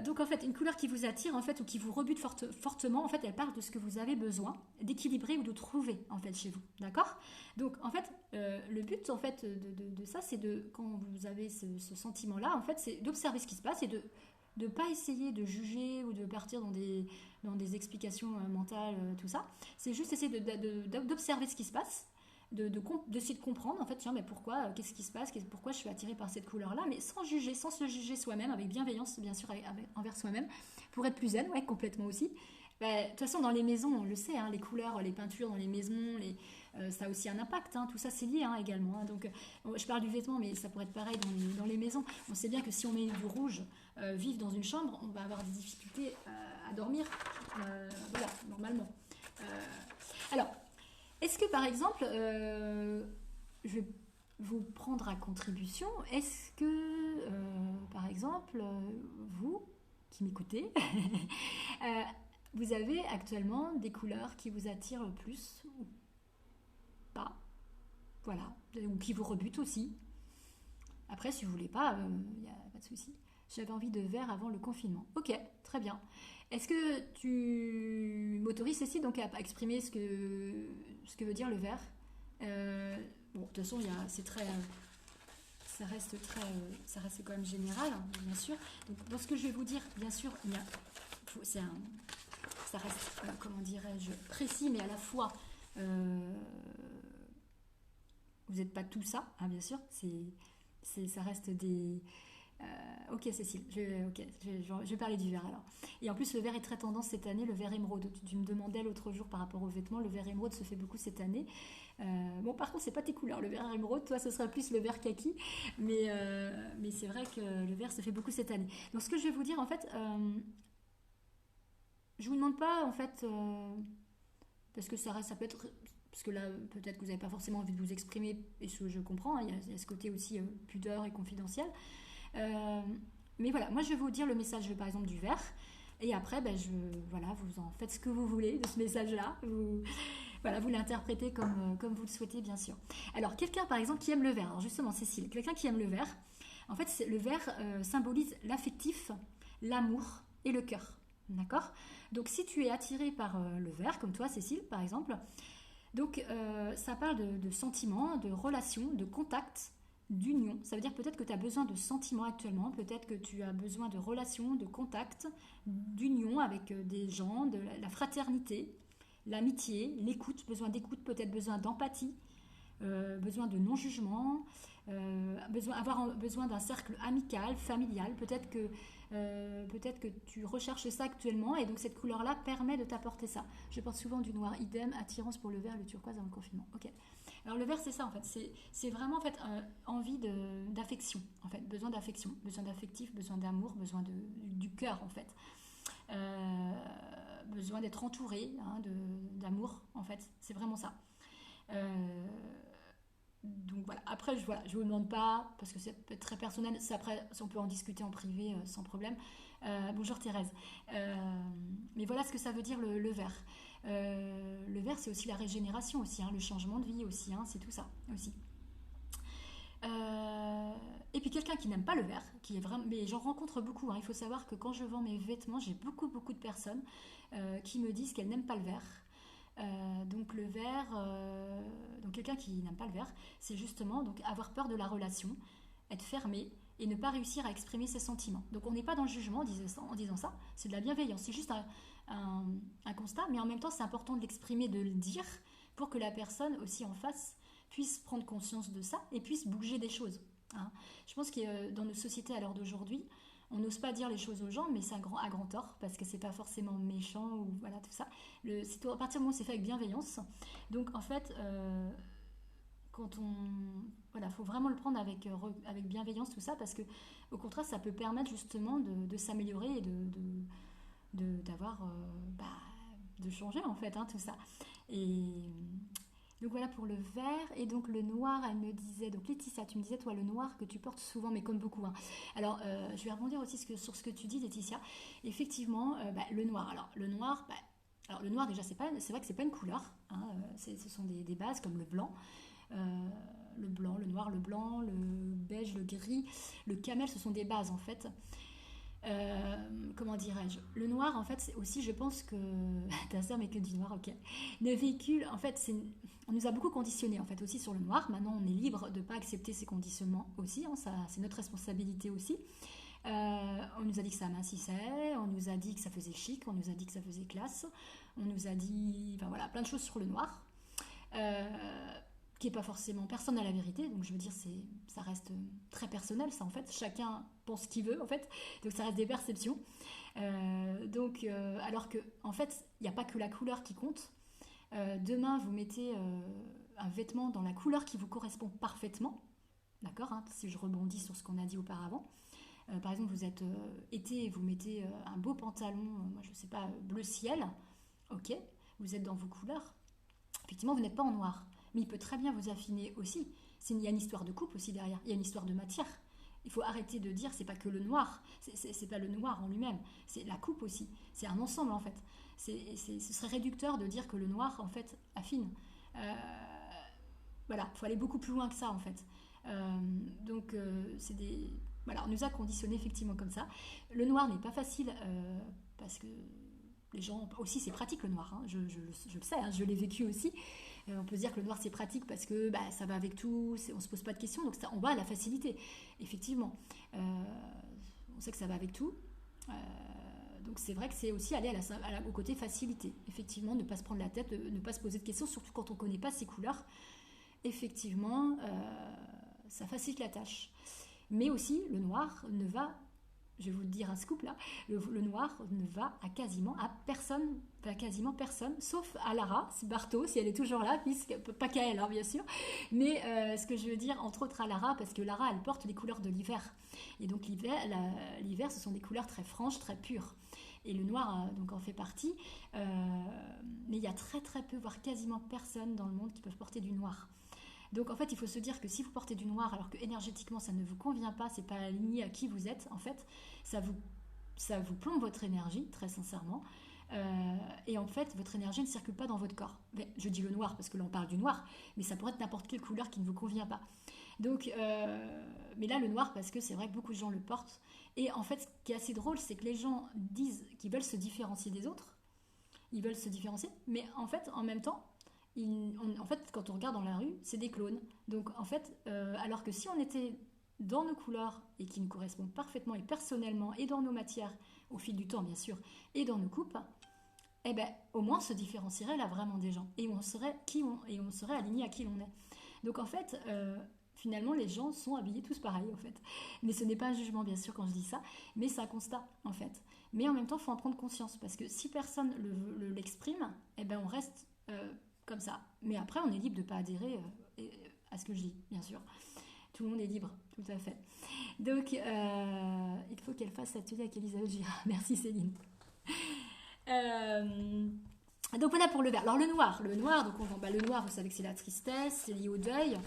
Donc en fait, une couleur qui vous attire en fait ou qui vous rebute fortement, en fait, elle parle de ce que vous avez besoin d'équilibrer ou de trouver en fait chez vous, d'accord? Donc en fait, le but en fait de ça, c'est quand vous avez ce sentiment-là, en fait, c'est d'observer ce qui se passe et de ne pas essayer de juger ou de partir dans des explications mentales, tout ça. C'est juste essayer d'observer ce qui se passe, d'essayer de comprendre en fait, tiens, mais pourquoi, qu'est-ce qui se passe, pourquoi je suis attirée par cette couleur-là, mais sans juger, sans se juger soi-même, avec bienveillance bien sûr envers soi-même, pour être plus zen, ouais, complètement aussi. De toute façon, dans les maisons, on le sait, hein, les couleurs, les peintures dans les maisons, ça a aussi un impact, hein, tout ça c'est lié hein, également. Hein, donc, je parle du vêtement, mais ça pourrait être pareil dans les maisons. On sait bien que si on met du rouge vif dans une chambre, on va avoir des difficultés à dormir, voilà, normalement. Alors, est-ce que par exemple, je vais vous prendre à contribution, est-ce que par exemple, vous qui m'écoutez, vous avez actuellement des couleurs qui vous attirent le plus ou pas? Voilà, ou qui vous rebutent aussi. Après, si vous voulez pas, il n'y a pas de souci. J'avais envie de vert avant le confinement. Ok, très bien. Est-ce que tu m'autorises, Cécile, donc à exprimer ce que veut dire le vert? Bon, de toute façon, c'est très, ça reste quand même général, hein, bien sûr. Donc, dans ce que je vais vous dire, bien sûr, ça reste, comment dirais-je, précis, mais à la fois, vous n'êtes pas tout ça, hein, bien sûr. Ça reste des. Ok Cécile, je vais parler du vert alors. Et en plus le vert est très tendance cette année, le vert émeraude. Tu me demandais l'autre jour par rapport aux vêtements, le vert émeraude se fait beaucoup cette année. Bon par contre c'est pas tes couleurs, le vert émeraude, toi ce sera plus le vert kaki, mais c'est vrai que le vert se fait beaucoup cette année. Donc ce que je vais vous dire en fait, je vous demande pas en fait, parce que ça peut être... Parce que là, peut-être que vous n'avez pas forcément envie de vous exprimer, et ce je comprends, hein, il y a ce côté aussi pudeur et confidentiel. Mais voilà, moi je vais vous dire le message par exemple du vert, et après voilà, vous en faites ce que vous voulez de ce message-là, vous l'interprétez comme vous le souhaitez bien sûr. Alors quelqu'un par exemple qui aime le vert, alors justement Cécile, quelqu'un qui aime le vert, en fait le vert symbolise l'affectif, l'amour et le cœur, d'accord? Donc si tu es attiré par le vert, comme toi Cécile par exemple, donc ça parle de sentiments, de relations, de contacts, d'union. Ça veut dire peut-être que tu as besoin de sentiments actuellement, peut-être que tu as besoin de relations, de contacts, d'union avec des gens, de la fraternité, l'amitié, l'écoute, besoin d'écoute, peut-être besoin d'empathie, besoin de non-jugement, avoir besoin d'un cercle amical, familial, peut-être que tu recherches ça actuellement et donc cette couleur-là permet de t'apporter ça. Je porte souvent du noir, idem, attirance pour le vert, le turquoise dans le confinement. Ok. Alors le vert c'est ça en fait, c'est vraiment en fait envie d'affection, en fait, besoin d'affection, besoin d'affectif, besoin d'amour, besoin du cœur en fait. Besoin d'être entouré hein, d'amour en fait, c'est vraiment ça. Donc voilà, après je vous demande pas, parce que c'est peut-être très personnel, après on peut en discuter en privé sans problème. Bonjour Thérèse. Mais voilà ce que ça veut dire le vert. Le vert c'est aussi la régénération aussi, hein, le changement de vie aussi, hein, c'est tout ça aussi. Et puis quelqu'un qui n'aime pas le vert, qui est vraiment, mais j'en rencontre beaucoup, hein. Il faut savoir que quand je vends mes vêtements, j'ai beaucoup de personnes qui me disent qu'elles n'aiment pas le vert. Donc le vert, donc quelqu'un qui n'aime pas le vert, c'est justement donc avoir peur de la relation, être fermé et ne pas réussir à exprimer ses sentiments. Donc on n'est pas dans le jugement en disant ça, c'est de la bienveillance, c'est juste un constat, mais en même temps c'est important de l'exprimer, de le dire, pour que la personne aussi en face puisse prendre conscience de ça et puisse bouger des choses, hein. Je pense que dans nos sociétés à l'heure d'aujourd'hui, on n'ose pas dire les choses aux gens, mais c'est à grand tort, parce que c'est pas forcément méchant, ou voilà, tout ça. C'est à partir du moment où c'est fait avec bienveillance. Donc, en fait, quand on... Voilà, faut vraiment le prendre avec bienveillance, tout ça, parce que, au contraire, ça peut permettre justement de s'améliorer et d'avoir... de changer, en fait, hein, tout ça. Et... Donc voilà pour le vert. Et donc le noir, elle me disait, donc Laetitia, tu me disais toi le noir que tu portes souvent, mais comme beaucoup, hein. Alors je vais rebondir aussi sur ce que tu dis, Laetitia. Effectivement, le noir. Alors le noir déjà c'est vrai que c'est pas une couleur, hein, ce sont des bases comme le blanc, le noir, le blanc, le beige, le gris, le camel, ce sont des bases en fait. Comment dirais-je, le noir en fait c'est aussi, je pense que ta sœur mais que du noir, ok, le véhicule en fait on nous a beaucoup conditionné en fait aussi sur le noir. Maintenant on est libre de pas accepter ces conditionnements aussi, hein, ça c'est notre responsabilité aussi. On nous a dit que ça amincissait, on nous a dit que ça faisait chic, on nous a dit que ça faisait classe, on nous a dit, enfin voilà, plein de choses sur le noir. Qui est pas forcément, personne n'a la vérité, donc je veux dire ça reste très personnel ça en fait, chacun pense ce qu'il veut en fait, donc ça reste des perceptions. Alors que en fait il n'y a pas que la couleur qui compte. Demain vous mettez un vêtement dans la couleur qui vous correspond parfaitement, d'accord, hein, si je rebondis sur ce qu'on a dit auparavant. Par exemple vous êtes été et vous mettez un beau pantalon, moi je sais pas, bleu ciel, ok, vous êtes dans vos couleurs, effectivement vous n'êtes pas en noir. Mais il peut très bien vous affiner aussi. Il y a une histoire de coupe aussi derrière, il y a une histoire de matière. Il faut arrêter de dire c'est pas que le noir, c'est pas le noir en lui-même, c'est la coupe aussi, c'est un ensemble en fait. Ce serait réducteur de dire que le noir en fait affine. Voilà, il faut aller beaucoup plus loin que ça en fait. Voilà, on nous a conditionnés effectivement comme ça. Le noir n'est pas facile parce que les gens aussi c'est pratique le noir, hein. Je le sais, hein, je l'ai vécu aussi. On peut se dire que le noir c'est pratique parce que ça va avec tout, on se pose pas de questions, donc on va à la facilité. Effectivement, on sait que ça va avec tout. Donc c'est vrai que c'est aussi aller au côté facilité. Effectivement, ne pas se prendre la tête, ne pas se poser de questions, surtout quand on ne connaît pas ses couleurs. Effectivement, ça facilite la tâche. Mais aussi, le noir ne va, je vais vous le dire un scoop là, le noir ne va à quasiment personne, sauf à Lara, Bartho, si elle est toujours là, puisque, pas qu'à elle, hein, bien sûr, mais ce que je veux dire, entre autres à Lara, parce que Lara, elle porte les couleurs de l'hiver. Et donc l'hiver, ce sont des couleurs très franches, très pures. Et le noir donc en fait partie, mais il y a très très peu, voire quasiment personne dans le monde qui peuvent porter du noir. Donc en fait, il faut se dire que si vous portez du noir alors que énergétiquement ça ne vous convient pas, c'est pas aligné à qui vous êtes, en fait, ça vous plombe votre énergie, très sincèrement. Et en fait, votre énergie ne circule pas dans votre corps. Mais je dis le noir parce que là on parle du noir, mais ça pourrait être n'importe quelle couleur qui ne vous convient pas. Donc, mais là le noir parce que c'est vrai que beaucoup de gens le portent. Et en fait, ce qui est assez drôle, c'est que les gens disent qu'ils veulent se différencier des autres, ils veulent se différencier, mais en fait, en même temps, quand on regarde dans la rue, c'est des clones. Donc en fait, alors que si on était dans nos couleurs et qui nous correspondent parfaitement et personnellement et dans nos matières, au fil du temps bien sûr, et dans nos coupes, eh ben au moins on se différencierait là vraiment des gens et on serait aligné à qui l'on est. Donc en fait, finalement les gens sont habillés tous pareil en fait. Mais ce n'est pas un jugement bien sûr quand je dis ça, mais c'est un constat en fait. Mais en même temps, il faut en prendre conscience parce que si personne l'exprime, eh ben on reste comme ça. Mais après, on est libre de ne pas adhérer à ce que je dis, bien sûr. Tout le monde est libre, tout à fait. Donc, il faut qu'elle fasse l'atelier avec Elisabeth Girard. Merci Céline. Donc voilà pour le vert. Alors le noir, donc le noir, vous savez que c'est la tristesse, c'est lié au deuil.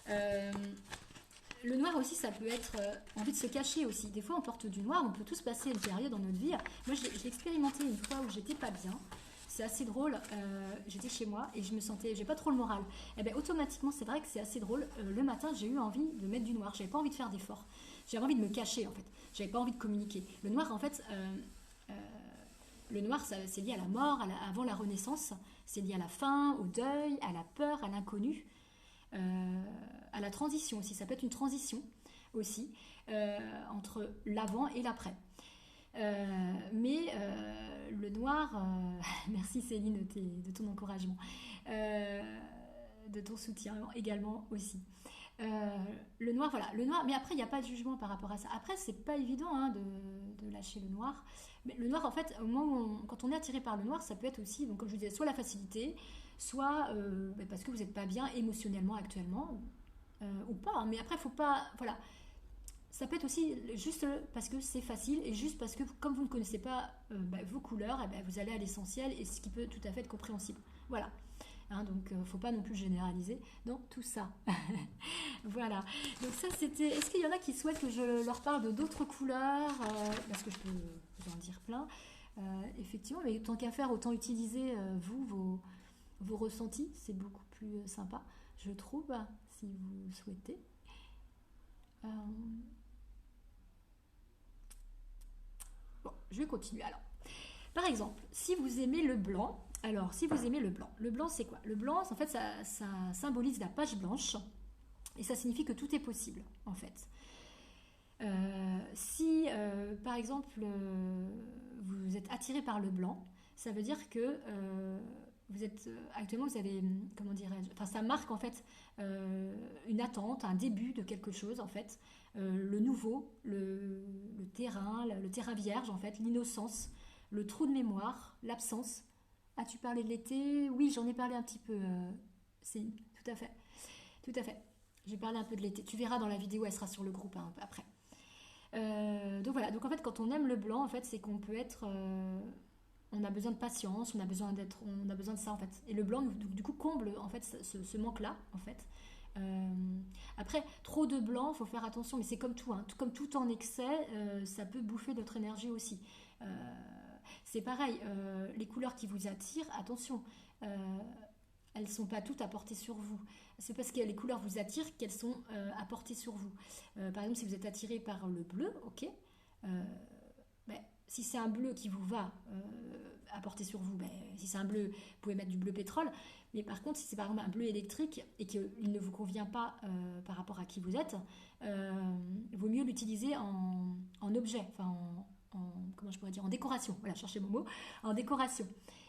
Le noir aussi, ça peut être envie de se cacher aussi. Des fois, on porte du noir, on peut tous passer une période dans notre vie. Moi, je l'ai expérimenté une fois où j'étais pas bien. c'est assez drôle. J'étais chez moi et je me sentais, j'ai pas trop le moral. Et bien automatiquement, c'est vrai que c'est assez drôle. Le matin, j'ai eu envie de mettre du noir. J'avais pas envie de faire d'efforts. J'avais envie de me cacher en fait. J'avais pas envie de communiquer. Le noir, en fait, euh, le noir, c'est lié à la mort, avant la Renaissance. C'est lié à la faim, au deuil, à la peur, à l'inconnu, euh, à la transition aussi. Ça peut être une transition aussi entre l'avant et l'après. Mais le noir, merci Céline de ton encouragement, euh, de ton soutien également aussi. Le noir, voilà, le noir, mais après il n'y a pas de jugement par rapport à ça. Après, c'est pas évident hein, de lâcher le noir. Mais le noir, en fait, au moment où quand on est attiré par le noir, ça peut être aussi, donc comme je vous disais, soit la facilité, soit parce que vous n'êtes pas bien émotionnellement actuellement, ou pas. Hein. Mais après, faut pas, voilà, ça peut être aussi juste parce que c'est facile et juste parce que comme vous ne connaissez pas vos couleurs, vous allez à l'essentiel et ce qui peut tout à fait être compréhensible. Voilà. Hein, donc, faut pas non plus généraliser dans tout ça. Voilà. Donc ça, c'était. Est-ce qu'il y en a qui souhaitent que je leur parle de d'autres couleurs parce que je peux vous en dire plein. Effectivement, mais tant qu'à faire, autant utiliser vos ressentis. C'est beaucoup plus sympa, je trouve, si vous souhaitez. Euh, Bon, je vais continuer alors. Par exemple, si vous aimez le blanc, alors si vous aimez le blanc c'est quoi? Le blanc, en fait, ça symbolise la page blanche et ça signifie que tout est possible, en fait. Si, par exemple, vous êtes attiré par le blanc, ça veut dire que vous êtes actuellement, vous avez, comment dirais-je, enfin, ça marque en fait une attente, un début de quelque chose, en fait. Le nouveau, le terrain vierge, en fait, l'innocence, le trou de mémoire, l'absence. As-tu parlé de l'été? Oui, j'en ai parlé un petit peu. C'est tout à fait, tout à fait. J'ai parlé un peu de l'été. Tu verras dans la vidéo, elle sera sur le groupe hein, après. Donc voilà, donc en fait quand on aime le blanc, en fait c'est qu'on peut être, on a besoin de patience, on a besoin de ça en fait. Et le blanc du coup comble en fait ce manque-là en fait. Euh, Après trop de blanc, faut faire attention, mais c'est comme tout, hein, comme tout en excès, ça peut bouffer notre énergie aussi. Euh, c'est pareil, les couleurs qui vous attirent, attention. euh, Elles ne sont pas toutes à porter sur vous. C'est parce que les couleurs vous attirent qu'elles sont à porter sur vous. Par exemple, si vous êtes attiré par le bleu, ok. euh, ben, si c'est un bleu qui vous va à porter sur vous, ben, si c'est un bleu, vous pouvez mettre du bleu pétrole. Mais par contre, si c'est par exemple un bleu électrique et qu'il ne vous convient pas par rapport à qui vous êtes, il vaut mieux l'utiliser en objet, enfin comment je pourrais dire, en décoration. Voilà, cherchez mon mot, en décoration.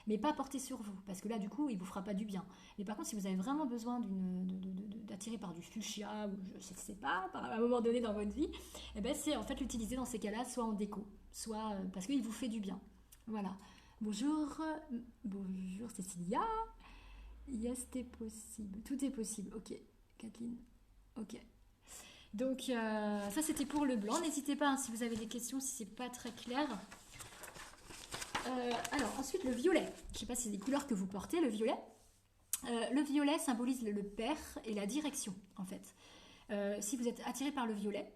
Mais pas porter sur vous, parce que là, du coup, il vous fera pas du bien. Mais par contre, si vous avez vraiment besoin d'attirer par du fuchsia ou je ne sais pas, à un moment donné dans votre vie, eh ben, c'est en fait l'utiliser dans ces cas-là, soit en déco, soit parce qu'il vous fait du bien. Voilà. Bonjour, bonjour Cécilia. Yes, c'est possible. Tout est possible. Ok, Kathleen. Ok. Donc ça c'était pour le blanc. N'hésitez pas hein, si vous avez des questions, si c'est pas très clair. Alors ensuite le violet. Je ne sais pas si c'est des couleurs que vous portez, le violet. Le violet symbolise le père et la direction en fait. Si vous êtes attiré par le violet,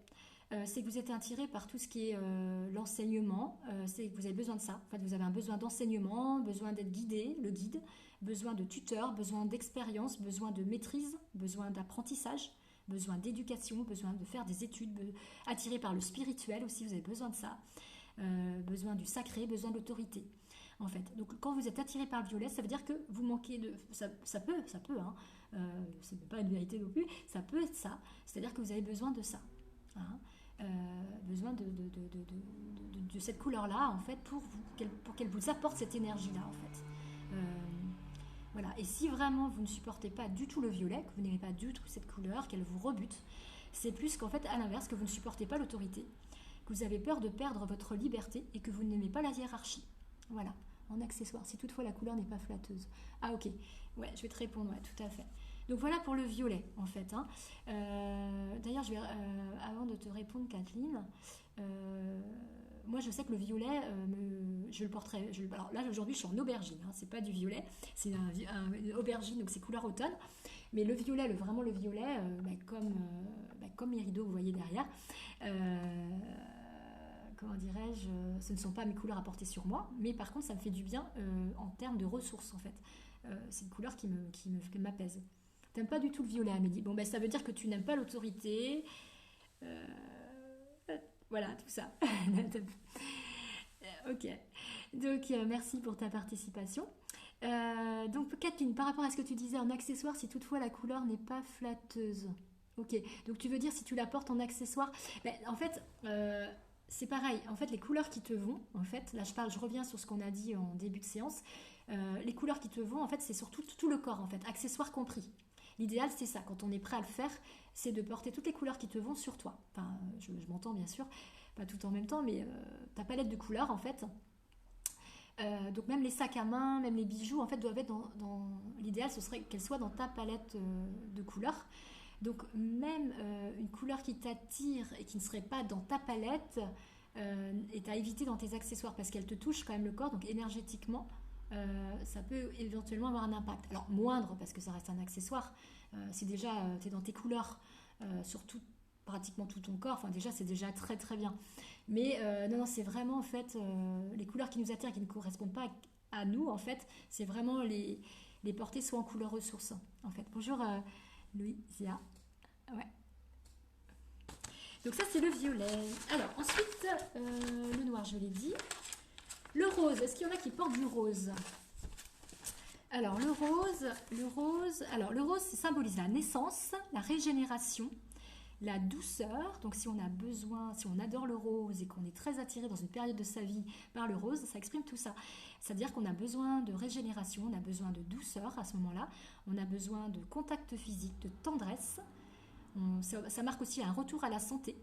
c'est que vous êtes attiré par tout ce qui est l'enseignement, c'est que vous avez besoin de ça. En fait, vous avez un besoin d'enseignement, besoin d'être guidé, le guide, besoin de tuteur, besoin d'expérience, besoin de maîtrise, besoin d'apprentissage, besoin d'éducation, besoin de faire des études, attiré par le spirituel aussi, vous avez besoin de ça, besoin du sacré, besoin d'autorité. En fait, donc quand vous êtes attiré par le violet, ça veut dire que vous manquez de, ça peut, hein, c'est pas une vérité non plus, ça peut être ça, c'est-à-dire que vous avez besoin de ça. Hein. Besoin de cette couleur-là, en fait, pour qu'elle vous apporte cette énergie-là, en fait. Voilà. Et si vraiment vous ne supportez pas du tout le violet, que vous n'aimez pas du tout cette couleur, qu'elle vous rebute, c'est plus qu'en fait, à l'inverse, que vous ne supportez pas l'autorité, que vous avez peur de perdre votre liberté et que vous n'aimez pas la hiérarchie. Voilà, en accessoire, si toutefois la couleur n'est pas flatteuse. Ah ok, ouais, je vais te répondre, ouais, tout à fait. Donc voilà pour le violet, en fait. Hein. D'ailleurs, avant de te répondre, Kathleen, moi je sais que le violet, je le porterai. Alors là, aujourd'hui, je suis en aubergine. Hein, c'est pas du violet, c'est une aubergine, donc c'est couleur automne. Mais le violet, vraiment le violet, comme mes rideaux, vous voyez derrière. comment dirais-je, ce ne sont pas mes couleurs à porter sur moi, mais par contre, ça me fait du bien en termes de ressources, en fait. C'est une couleur qui m'apaise. T'aimes pas du tout le violet, Amélie. Bon, ben ça veut dire que tu n'aimes pas l'autorité. Euh, voilà, tout ça. Ok. Donc, merci pour ta participation. Donc, Kathleen, par rapport à ce que tu disais en accessoire, si toutefois la couleur n'est pas flatteuse. Ok. Donc, tu veux dire si tu la portes en accessoire, ben, en fait, c'est pareil. En fait, les couleurs qui te vont, en fait, là, je reviens sur ce qu'on a dit en début de séance. Les couleurs qui te vont, en fait, c'est sur tout le corps, en fait, accessoires compris. L'idéal, c'est ça. Quand on est prêt à le faire, c'est de porter toutes les couleurs qui te vont sur toi. Enfin, je m'entends bien sûr, pas tout en même temps, mais ta palette de couleurs, en fait. Donc même les sacs à main, même les bijoux, en fait, doivent être l'idéal, ce serait qu'elles soient dans ta palette de couleurs. Donc même une couleur qui t'attire et qui ne serait pas dans ta palette est à éviter dans tes accessoires parce qu'elle te touche quand même le corps, donc énergétiquement, ça peut éventuellement avoir un impact. Alors moindre parce que ça reste un accessoire. Si déjà tu es dans tes couleurs sur pratiquement tout ton corps, enfin déjà c'est déjà très très bien. Mais non, c'est vraiment en fait les couleurs qui nous attirent et qui ne correspondent pas à nous en fait, c'est vraiment les porter soit en couleur ressource en fait. Bonjour Louisia. Ouais. Donc ça c'est le violet. Alors ensuite le noir je l'ai dit. Le rose, est-ce qu'il y en a qui portent du rose? Alors le rose symbolise la naissance, la régénération, la douceur. Donc si on a besoin, si on adore le rose et qu'on est très attiré dans une période de sa vie par le rose, ça exprime tout ça. C'est-à-dire qu'on a besoin de régénération, on a besoin de douceur à ce moment-là, on a besoin de contact physique, de tendresse. Ça marque aussi un retour à la santé.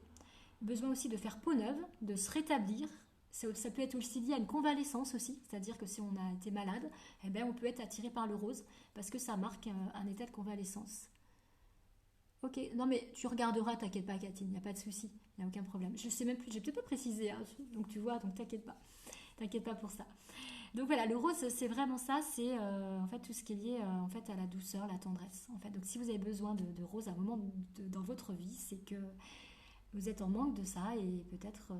Besoin aussi de faire peau neuve, de se rétablir. Ça peut être aussi lié à une convalescence aussi, c'est-à-dire que si on a été malade, eh ben on peut être attiré par le rose parce que ça marque un état de convalescence. Ok, non mais tu regarderas, t'inquiète pas Cathy, il n'y a pas de souci, il n'y a aucun problème. Je sais même plus, j'ai peut-être pas précisé, hein, donc tu vois, donc t'inquiète pas pour ça. Donc voilà, le rose c'est vraiment ça, c'est en fait tout ce qui est lié en fait à la douceur, la tendresse. En fait, donc si vous avez besoin de rose à un moment dans votre vie, c'est que vous êtes en manque de ça et peut-être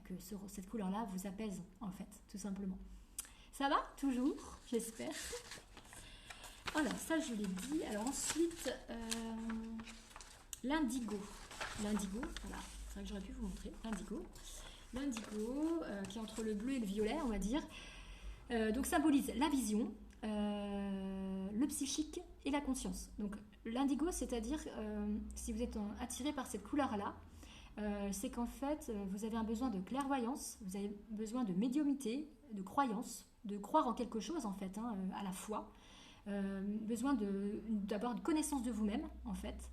que cette couleur-là vous apaise en fait, tout simplement. Ça va toujours, j'espère. Voilà, ça je l'ai dit. Alors ensuite, l'indigo. L'indigo, voilà, c'est vrai que j'aurais pu vous montrer. L'indigo, qui est entre le bleu et le violet, on va dire. Donc symbolise la vision, le psychique et la conscience. Donc l'indigo, c'est-à-dire si vous êtes attiré par cette couleur-là, c'est qu'en fait, vous avez un besoin de clairvoyance, vous avez besoin de médiumnité, de croyance, de croire en quelque chose en fait, hein, à la foi. Besoin d'avoir une connaissance de vous-même en fait.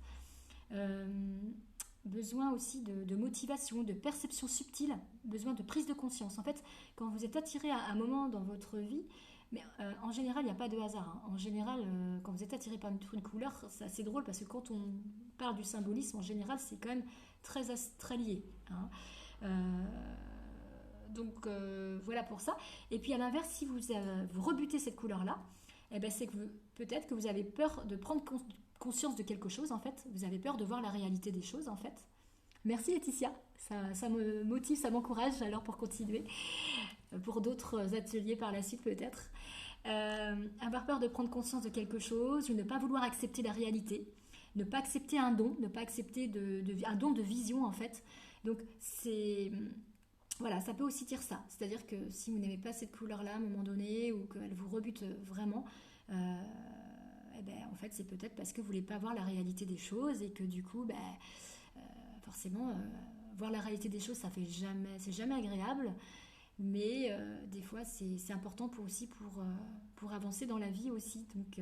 Besoin aussi de motivation, de perception subtile, besoin de prise de conscience. En fait, quand vous êtes attiré à un moment dans votre vie, mais en général, il n'y a pas de hasard. Hein. En général, quand vous êtes attiré par une couleur, c'est assez drôle parce que quand on parle du symbolisme, en général, c'est quand même très lié. Hein. Donc voilà pour ça. Et puis à l'inverse, si vous rebutez cette couleur-là, eh ben, c'est que peut-être que vous avez peur de prendre conscience de quelque chose en fait. Vous avez peur de voir la réalité des choses en fait. Merci Laetitia, ça me motive, ça m'encourage alors pour continuer, pour d'autres ateliers par la suite peut-être. Avoir peur de prendre conscience de quelque chose, ou ne pas vouloir accepter la réalité, ne pas accepter un don, ne pas accepter un don de vision en fait. Donc c'est... Voilà, ça peut aussi dire ça. C'est-à-dire que si vous n'aimez pas cette couleur-là à un moment donné ou qu'elle vous rebute vraiment, eh ben, en fait, c'est peut-être parce que vous ne voulez pas voir la réalité des choses et que du coup, forcément, voir la réalité des choses, c'est jamais agréable. Mais des fois, c'est important pour avancer dans la vie aussi. Donc,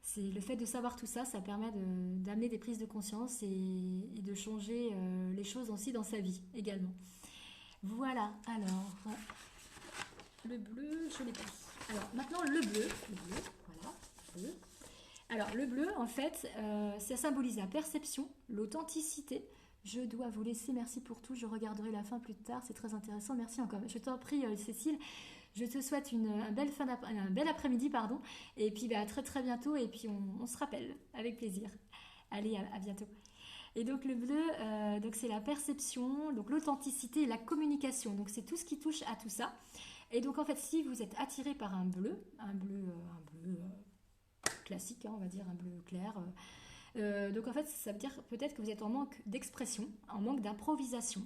c'est le fait de savoir tout ça, ça permet d'amener des prises de conscience et de changer les choses aussi dans sa vie également. Voilà, alors, le bleu, je l'ai pris. Alors, maintenant, le bleu, voilà, bleu. Alors, le bleu, en fait, ça symbolise la perception, l'authenticité. Je dois vous laisser, merci pour tout, je regarderai la fin plus tard, c'est très intéressant, merci encore. Je t'en prie, Cécile, je te souhaite un bel après-midi, pardon, et puis à très très bientôt, et puis on se rappelle, avec plaisir. Allez, à bientôt. Et donc le bleu, donc c'est la perception, donc l'authenticité et la communication. Donc c'est tout ce qui touche à tout ça. Et donc en fait, si vous êtes attiré par un bleu classique, hein, on va dire un bleu clair. Donc en fait, ça veut dire peut-être que vous êtes en manque d'expression, en manque d'improvisation,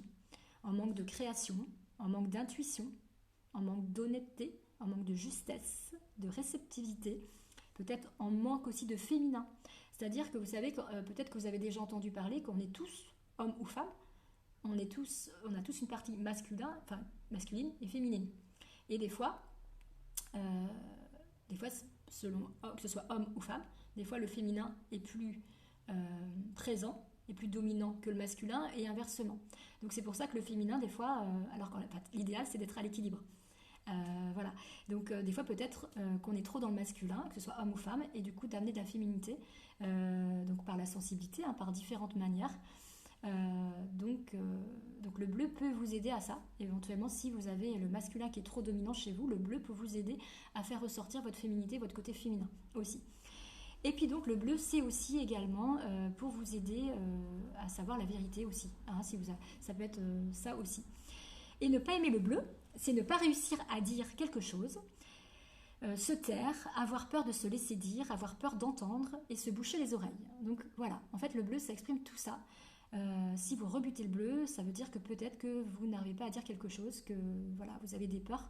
en manque de création, en manque d'intuition, en manque d'honnêteté, en manque de justesse, de réceptivité, peut-être en manque aussi de féminin. C'est-à-dire que vous savez, peut-être que vous avez déjà entendu parler qu'on est tous, hommes ou femmes, on a tous une partie masculine et féminine. Et euh, des fois, selon que ce soit homme ou femme, des fois le féminin est plus euh, présent, est plus dominant que le masculin et inversement. Donc c'est pour ça que le féminin, des fois, alors que l'idéal c'est d'être à l'équilibre. Voilà. Donc des fois peut-être qu'on est trop dans le masculin, que ce soit homme ou femme, et du coup d'amener de la féminité, donc par la sensibilité, hein, par différentes manières. Donc le bleu peut vous aider à ça. Éventuellement, si vous avez le masculin qui est trop dominant chez vous, le bleu peut vous aider à faire ressortir votre féminité, votre côté féminin aussi. Et puis donc le bleu, c'est aussi également pour vous aider à savoir la vérité aussi. Hein, ça peut être ça aussi. Et ne pas aimer le bleu, c'est ne pas réussir à dire quelque chose, se taire, avoir peur de se laisser dire, avoir peur d'entendre et se boucher les oreilles. Donc voilà, en fait le bleu, ça exprime tout ça. Si vous rebutez le bleu, ça veut dire que peut-être que vous n'arrivez pas à dire quelque chose, que voilà, vous avez des peurs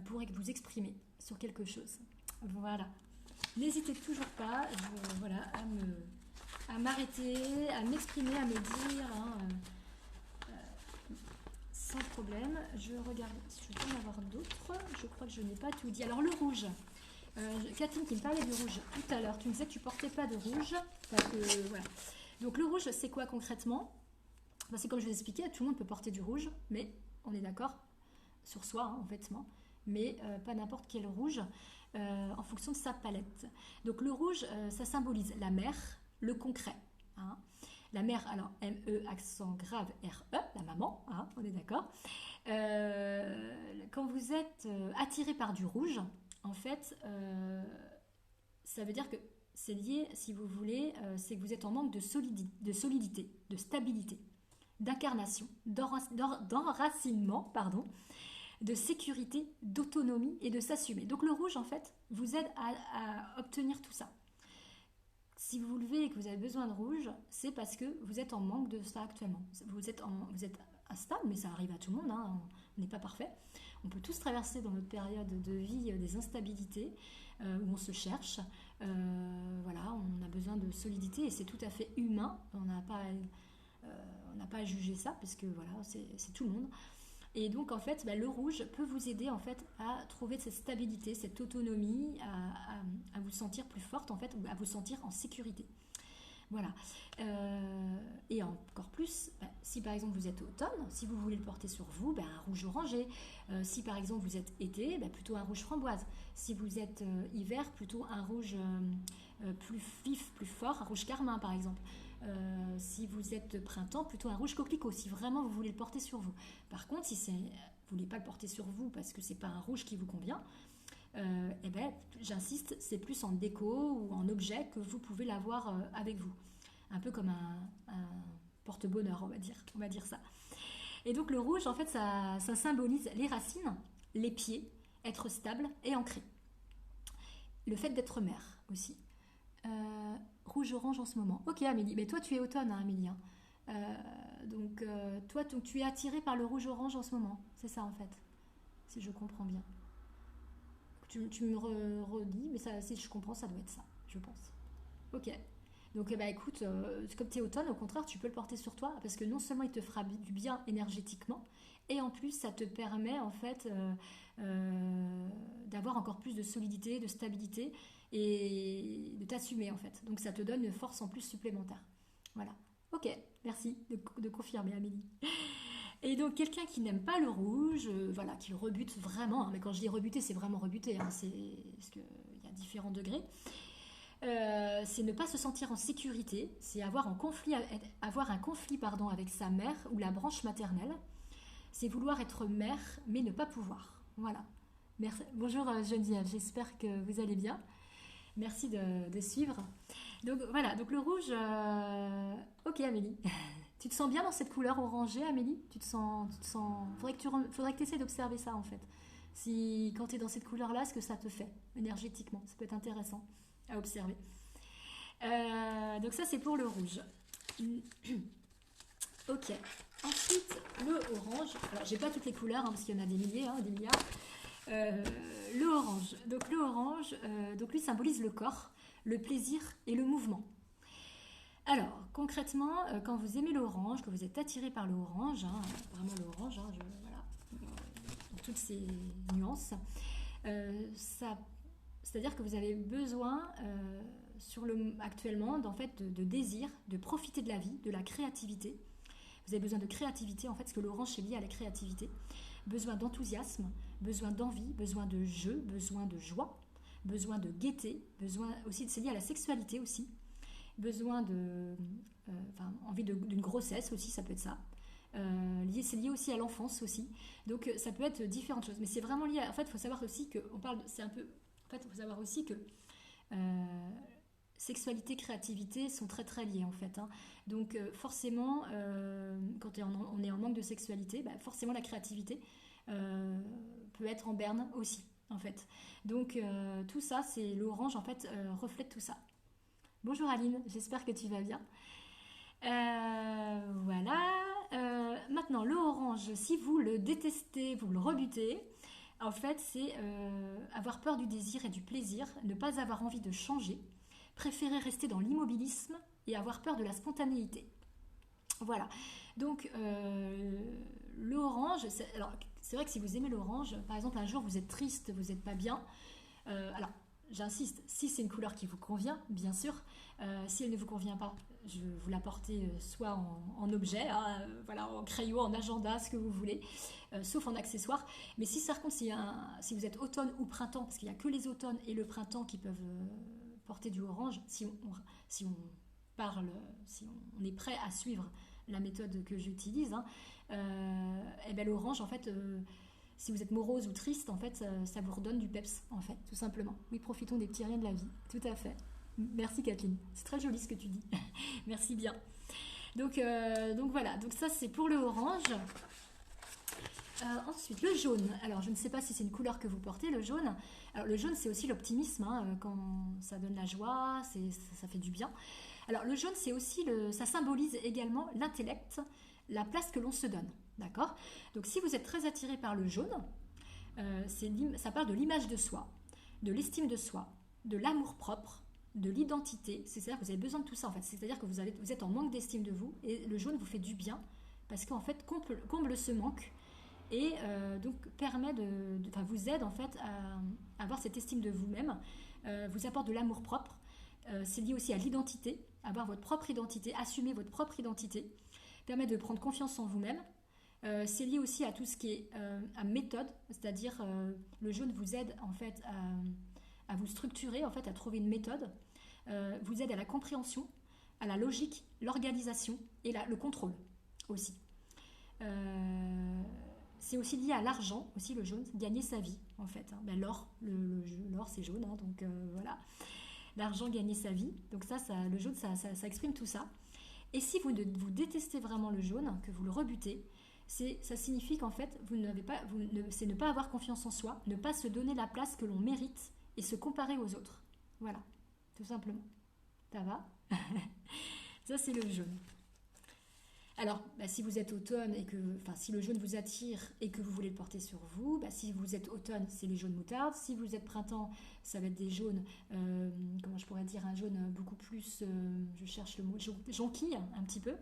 pour vous exprimer sur quelque chose. Voilà. N'hésitez toujours pas voilà, à m'arrêter, à m'exprimer, à me dire, hein, sans problème. Je regarde si je peux en avoir d'autres. Je crois que je n'ai pas tout dit. Alors le rouge. Catherine qui me parlait du rouge tout à l'heure. Tu me disais que tu portais pas de rouge. Voilà. Donc le rouge, c'est quoi concrètement? C'est comme je vous expliquais, tout le monde peut porter du rouge, mais on est d'accord sur soi, hein, en vêtements, mais pas n'importe quel rouge en fonction de sa palette. Donc le rouge, ça symbolise la mer, le concret. Hein. La mère, alors M-E, accent grave, R-E, la maman, hein, on est d'accord. Quand vous êtes attiré par du rouge, en fait, ça veut dire que c'est lié, si vous voulez, c'est que vous êtes en manque de solidité, de stabilité, d'incarnation, d'enracinement, pardon, de sécurité, d'autonomie et de s'assumer. Donc le rouge, en fait, vous aide à obtenir tout ça. Si vous vous levez et que vous avez besoin de rouge, c'est parce que vous êtes en manque de ça actuellement. Vous êtes instable, mais ça arrive à tout le monde, hein, on n'est pas parfait. On peut tous traverser dans notre période de vie des instabilités où on se cherche. Voilà, on a besoin de solidité et c'est tout à fait humain. On n'a pas à juger ça parce que voilà, c'est tout le monde. Et donc en fait, le rouge peut vous aider en fait à trouver cette stabilité, cette autonomie, à vous sentir plus forte en fait, à vous sentir en sécurité. Voilà. Et encore plus, si par exemple vous êtes automne, si vous voulez le porter sur vous, un rouge orangé. Si par exemple vous êtes été, plutôt un rouge framboise. Si vous êtes hiver, plutôt un rouge plus vif, plus fort, un rouge carmin par exemple. Si vous êtes printemps, plutôt un rouge coquelicot, si vraiment vous voulez le porter sur vous. Par contre, si vous ne voulez pas le porter sur vous parce que c'est pas un rouge qui vous convient, j'insiste, c'est plus en déco ou en objet que vous pouvez l'avoir avec vous. Un peu comme un porte-bonheur, on va dire ça. Et donc le rouge, en fait, ça symbolise les racines, les pieds, être stable et ancré. Le fait d'être mère aussi. Rouge-orange en ce moment. Ok Amélie, mais toi tu es automne, hein, Amélie. Donc toi tu es attirée par le rouge-orange en ce moment. C'est ça en fait, si je comprends bien. Tu me redis, mais ça, si je comprends, ça doit être ça, je pense. Ok. Donc écoute, comme tu es automne, au contraire, tu peux le porter sur toi parce que non seulement il te fera du bien énergétiquement, et en plus ça te permet en fait d'avoir encore plus de solidité, de stabilité et de t'assumer en fait. Donc ça te donne une force en plus supplémentaire. Voilà. Ok, merci de confirmer Amélie. Et donc quelqu'un qui n'aime pas le rouge, voilà, qui le rebute vraiment, hein, mais quand je dis rebuter, c'est vraiment rebuter, hein, parce qu'il y a différents degrés. C'est ne pas se sentir en sécurité, c'est avoir un conflit avec sa mère ou la branche maternelle. C'est vouloir être mère, mais ne pas pouvoir. Voilà. Merci. Bonjour Geneviève, j'espère que vous allez bien. Merci de suivre. Donc voilà, donc le rouge, ok Amélie. Tu te sens bien dans cette couleur orangée, Amélie? Faudrait que tu essaies d'observer ça en fait. Si quand tu es dans cette couleur-là, ce que ça te fait énergétiquement, ça peut être intéressant à observer. Donc ça c'est pour le rouge. Ok. Ensuite le orange. Alors j'ai pas toutes les couleurs parce qu'il y en a des milliers, des milliards. Le orange. Donc le orange, donc lui symbolise le corps, le plaisir et le mouvement. Alors, concrètement, quand vous aimez l'orange, que vous êtes attiré par l'orange, vraiment l'orange, voilà, dans toutes ses nuances, c'est-à-dire que vous avez besoin, actuellement, en fait, de désir, de profiter de la vie, de la créativité. Vous avez besoin de créativité, en fait, parce que l'orange est lié à la créativité. Besoin d'enthousiasme, besoin d'envie, besoin de jeu, besoin de joie, besoin de gaieté, besoin aussi, c'est lié à la sexualité aussi. Besoin envie d'une grossesse aussi, ça peut être ça. C'est lié aussi à l'enfance aussi. Donc ça peut être différentes choses. Mais c'est vraiment lié en fait, il faut savoir aussi que, il faut savoir aussi que sexualité, créativité sont très très liées en fait. Donc forcément, quand on est en manque de sexualité, forcément la créativité peut être en berne aussi en fait. Donc tout ça, c'est l'orange en fait reflète tout ça. Bonjour Aline, j'espère que tu vas bien. Voilà. Maintenant, le orange, si vous le détestez, vous le rebutez, en fait, c'est avoir peur du désir et du plaisir, ne pas avoir envie de changer, préférer rester dans l'immobilisme et avoir peur de la spontanéité. Voilà. Donc, l'orange, alors, c'est vrai que si vous aimez l'orange, par exemple, un jour vous êtes triste, vous n'êtes pas bien, alors, j'insiste, si c'est une couleur qui vous convient, bien sûr. Si elle ne vous convient pas, je vous la portez soit en objet, voilà, en crayon, en agenda, ce que vous voulez, sauf en accessoire. Mais si par contre, si vous êtes automne ou printemps, parce qu'il n'y a que les automnes et le printemps qui peuvent porter du orange, si on est prêt à suivre la méthode que j'utilise, et bien l'orange, en fait... si vous êtes morose ou triste, en fait, ça vous redonne du peps, en fait, tout simplement. Oui, profitons des petits riens de la vie, tout à fait. Merci Kathleen, c'est très joli ce que tu dis. Merci bien. Donc voilà, donc ça c'est pour le orange. Ensuite, le jaune. Alors, je ne sais pas si c'est une couleur que vous portez, le jaune. Alors, le jaune, c'est aussi l'optimisme, quand ça donne la joie, ça fait du bien. Alors, le jaune, c'est aussi ça symbolise également l'intellect, la place que l'on se donne. D'accord? Donc si vous êtes très attiré par le jaune, ça parle de l'image de soi, de l'estime de soi, de l'amour-propre, de l'identité. C'est-à-dire que vous avez besoin de tout ça en fait. C'est-à-dire que vous êtes en manque d'estime de vous et le jaune vous fait du bien parce qu'en fait comble ce manque et donc permet vous aide en fait à avoir cette estime de vous-même, vous apporte de l'amour-propre. C'est lié aussi à l'identité, avoir votre propre identité, assumer votre propre identité, permet de prendre confiance en vous-même. C'est lié aussi à tout ce qui est à méthode, c'est-à-dire le jaune vous aide en fait à vous structurer, en fait à trouver une méthode, vous aide à la compréhension, à la logique, l'organisation et le contrôle aussi. C'est aussi lié à l'argent, aussi le jaune, gagner sa vie en fait. L'or, l'or c'est jaune, donc voilà. L'argent, gagner sa vie, donc le jaune ça exprime tout ça. Et si vous détestez vraiment le jaune, que vous le rebutez, ça signifie qu'en fait, c'est ne pas avoir confiance en soi, ne pas se donner la place que l'on mérite et se comparer aux autres. Voilà, tout simplement. Ça va? Ça, c'est le jaune. Alors, si vous êtes automne si le jaune vous attire et que vous voulez le porter sur vous, si vous êtes automne, c'est les jaunes moutarde. Si vous êtes printemps, ça va être des jaunes, comment je pourrais dire, un jaune beaucoup plus, je cherche le mot, jonquille, un petit peu.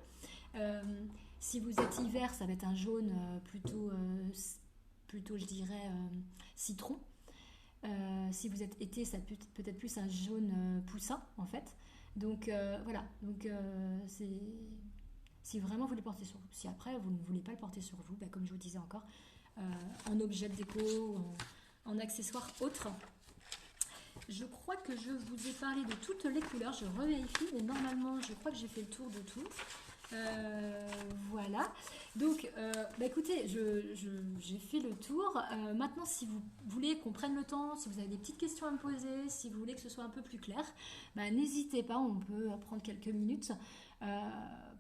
Si vous êtes hiver, ça va être un jaune plutôt je dirais, citron. Si vous êtes été, ça peut être plus un jaune poussin, en fait. Donc, voilà. Donc, si vraiment vous le portez sur vous. Si après, vous ne voulez pas le porter sur vous, comme je vous disais encore, en objet de déco, en accessoire autre. Je crois que je vous ai parlé de toutes les couleurs. Je revérifie, mais normalement, je crois que j'ai fait le tour de tout. Euh, voilà. Donc, bah écoutez, j'ai fait le tour. Maintenant, si vous voulez qu'on prenne le temps, si vous avez des petites questions à me poser, si vous voulez que ce soit un peu plus clair, bah, n'hésitez pas, on peut prendre quelques minutes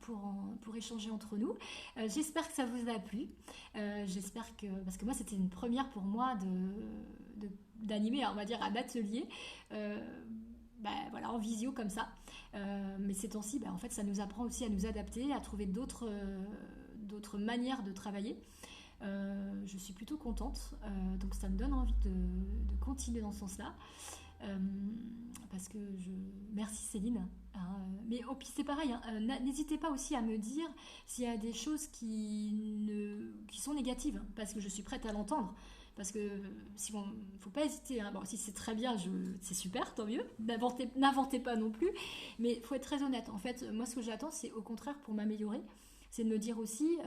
pour échanger entre nous. J'espère que ça vous a plu. J'espère que, parce que moi, c'était une première pour moi d'animer, on va dire, un atelier. Euh, bah, voilà, en visio comme ça. Mais ces temps-ci, bah, en fait, ça nous apprend aussi à nous adapter, à trouver d'autres manières de travailler. Je suis plutôt contente, donc ça me donne envie de continuer dans ce sens-là. Euh, Parce que merci Céline. Hein, mais oh, puis c'est pareil, hein, n'hésitez pas aussi à me dire s'il y a des choses qui sont négatives, parce que je suis prête à l'entendre. Parce que si bon, faut pas hésiter. Hein. Bon, si c'est très bien, c'est super, tant mieux. N'inventez pas non plus. Mais il faut être très honnête. En fait, moi, ce que j'attends, c'est au contraire pour m'améliorer, c'est de me dire aussi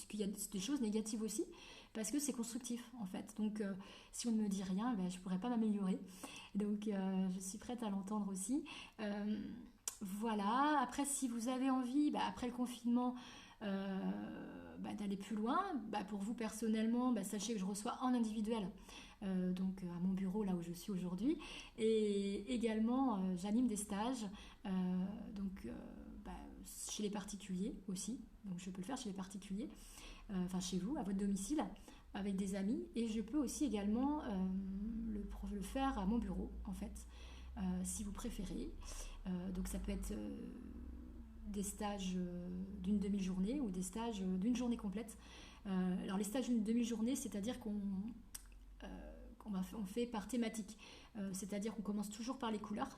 qu'il y a des choses négatives aussi, parce que c'est constructif en fait. Donc, si on ne me dit rien, ben, je ne pourrais pas m'améliorer. Donc, je suis prête à l'entendre aussi. Euh, voilà. Après, si vous avez envie, bah, après le confinement, bah, d'aller plus loin, bah, pour vous personnellement, bah, sachez que je reçois en individuel, donc à mon bureau là où je suis aujourd'hui, et également j'anime des stages, euh, donc bah, chez les particuliers aussi, donc je peux le faire chez les particuliers, enfin chez vous, à votre domicile, avec des amis, et je peux aussi également le faire à mon bureau en fait, si vous préférez. Donc ça peut être des stages d'une demi-journée ou des stages d'une journée complète. Alors les stages d'une demi-journée, c'est-à-dire on fait par thématique. C'est-à-dire qu'on commence toujours par les couleurs.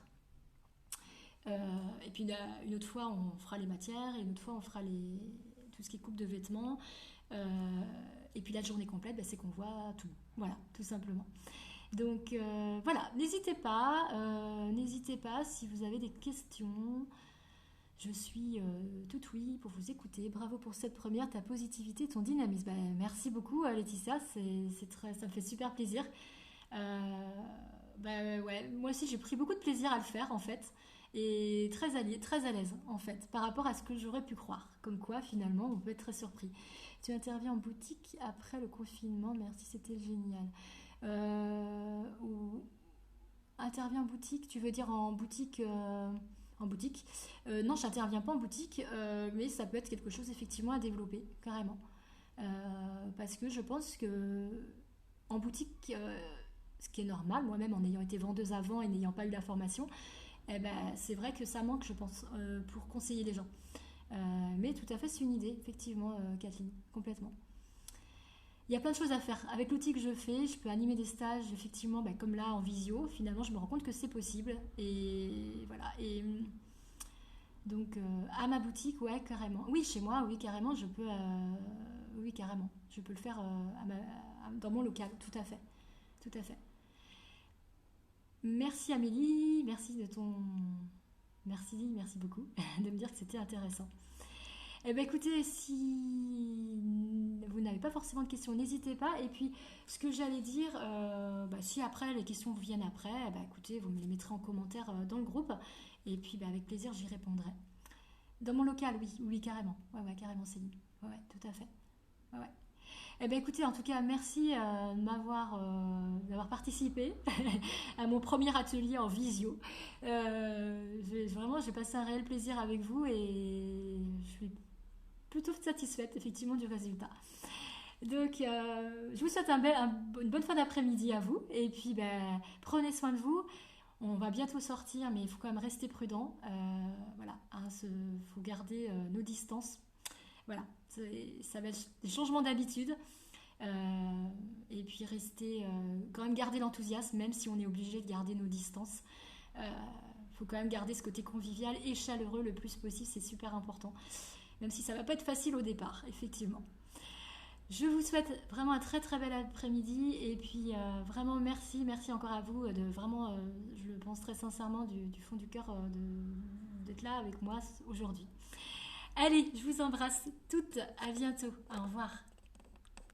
Et puis une autre fois, on fera les matières, et une autre fois, on fera tout ce qui est coupe de vêtements. Et puis la journée complète, bah, c'est qu'on voit tout. Voilà, tout simplement. Donc voilà, n'hésitez pas si vous avez des questions. Je suis toute oui pour vous écouter. Bravo pour cette première, ta positivité, ton dynamisme. Ben, merci beaucoup Laetitia, ça me fait super plaisir. Ouais, moi aussi j'ai pris beaucoup de plaisir à le faire en fait. Et très à l'aise en fait par rapport à ce que j'aurais pu croire. Comme quoi finalement on peut être très surpris. Tu interviens en boutique après le confinement, merci, c'était génial. Ou intervient en boutique, tu veux dire en boutique en boutique. Non, je n'interviens pas en boutique, mais ça peut être quelque chose effectivement à développer, carrément. Parce que je pense que en boutique, ce qui est normal, moi-même en ayant été vendeuse avant et n'ayant pas eu la formation, eh ben, c'est vrai que ça manque, je pense, pour conseiller les gens. Mais tout à fait, c'est une idée, effectivement, Kathleen, complètement. Il y a plein de choses à faire. Avec l'outil que je fais, je peux animer des stages, effectivement, bah, comme là en visio. Finalement, je me rends compte que c'est possible. Et voilà. Et donc, à ma boutique, ouais, carrément. Oui, chez moi, oui, carrément, je peux. Oui, carrément. Je peux le faire dans mon local, tout à fait. Tout à fait. Merci Amélie, merci beaucoup de me dire que c'était intéressant. Eh bien écoutez, si vous n'avez pas forcément de questions, n'hésitez pas. Et puis, ce que j'allais dire, bah, si après les questions vous viennent après, bah, écoutez, vous me les mettrez en commentaire dans le groupe. Et puis, bah, avec plaisir, j'y répondrai. Dans mon local, oui, oui, carrément. Ouais, ouais, carrément, Céline. Ouais, ouais, tout à fait. Ouais, ouais. Eh bien écoutez, en tout cas, merci d'avoir participé à mon premier atelier en visio. Vraiment, j'ai passé un réel plaisir avec vous et je suis plutôt satisfaite effectivement du résultat. Donc, je vous souhaite une bonne fin d'après-midi à vous. Et puis, ben, prenez soin de vous. On va bientôt sortir, mais il faut quand même rester prudent. Voilà, il faut garder nos distances. Voilà, ça va être des changements d'habitude. Et puis quand même garder l'enthousiasme, même si on est obligé de garder nos distances. Il faut quand même garder ce côté convivial et chaleureux le plus possible, c'est super important. Même si ça va pas être facile au départ, effectivement. Je vous souhaite vraiment un très très bel après-midi et puis vraiment merci encore à vous de vraiment, je le pense très sincèrement du fond du cœur d'être là avec moi aujourd'hui. Allez, je vous embrasse toutes, à bientôt, au revoir.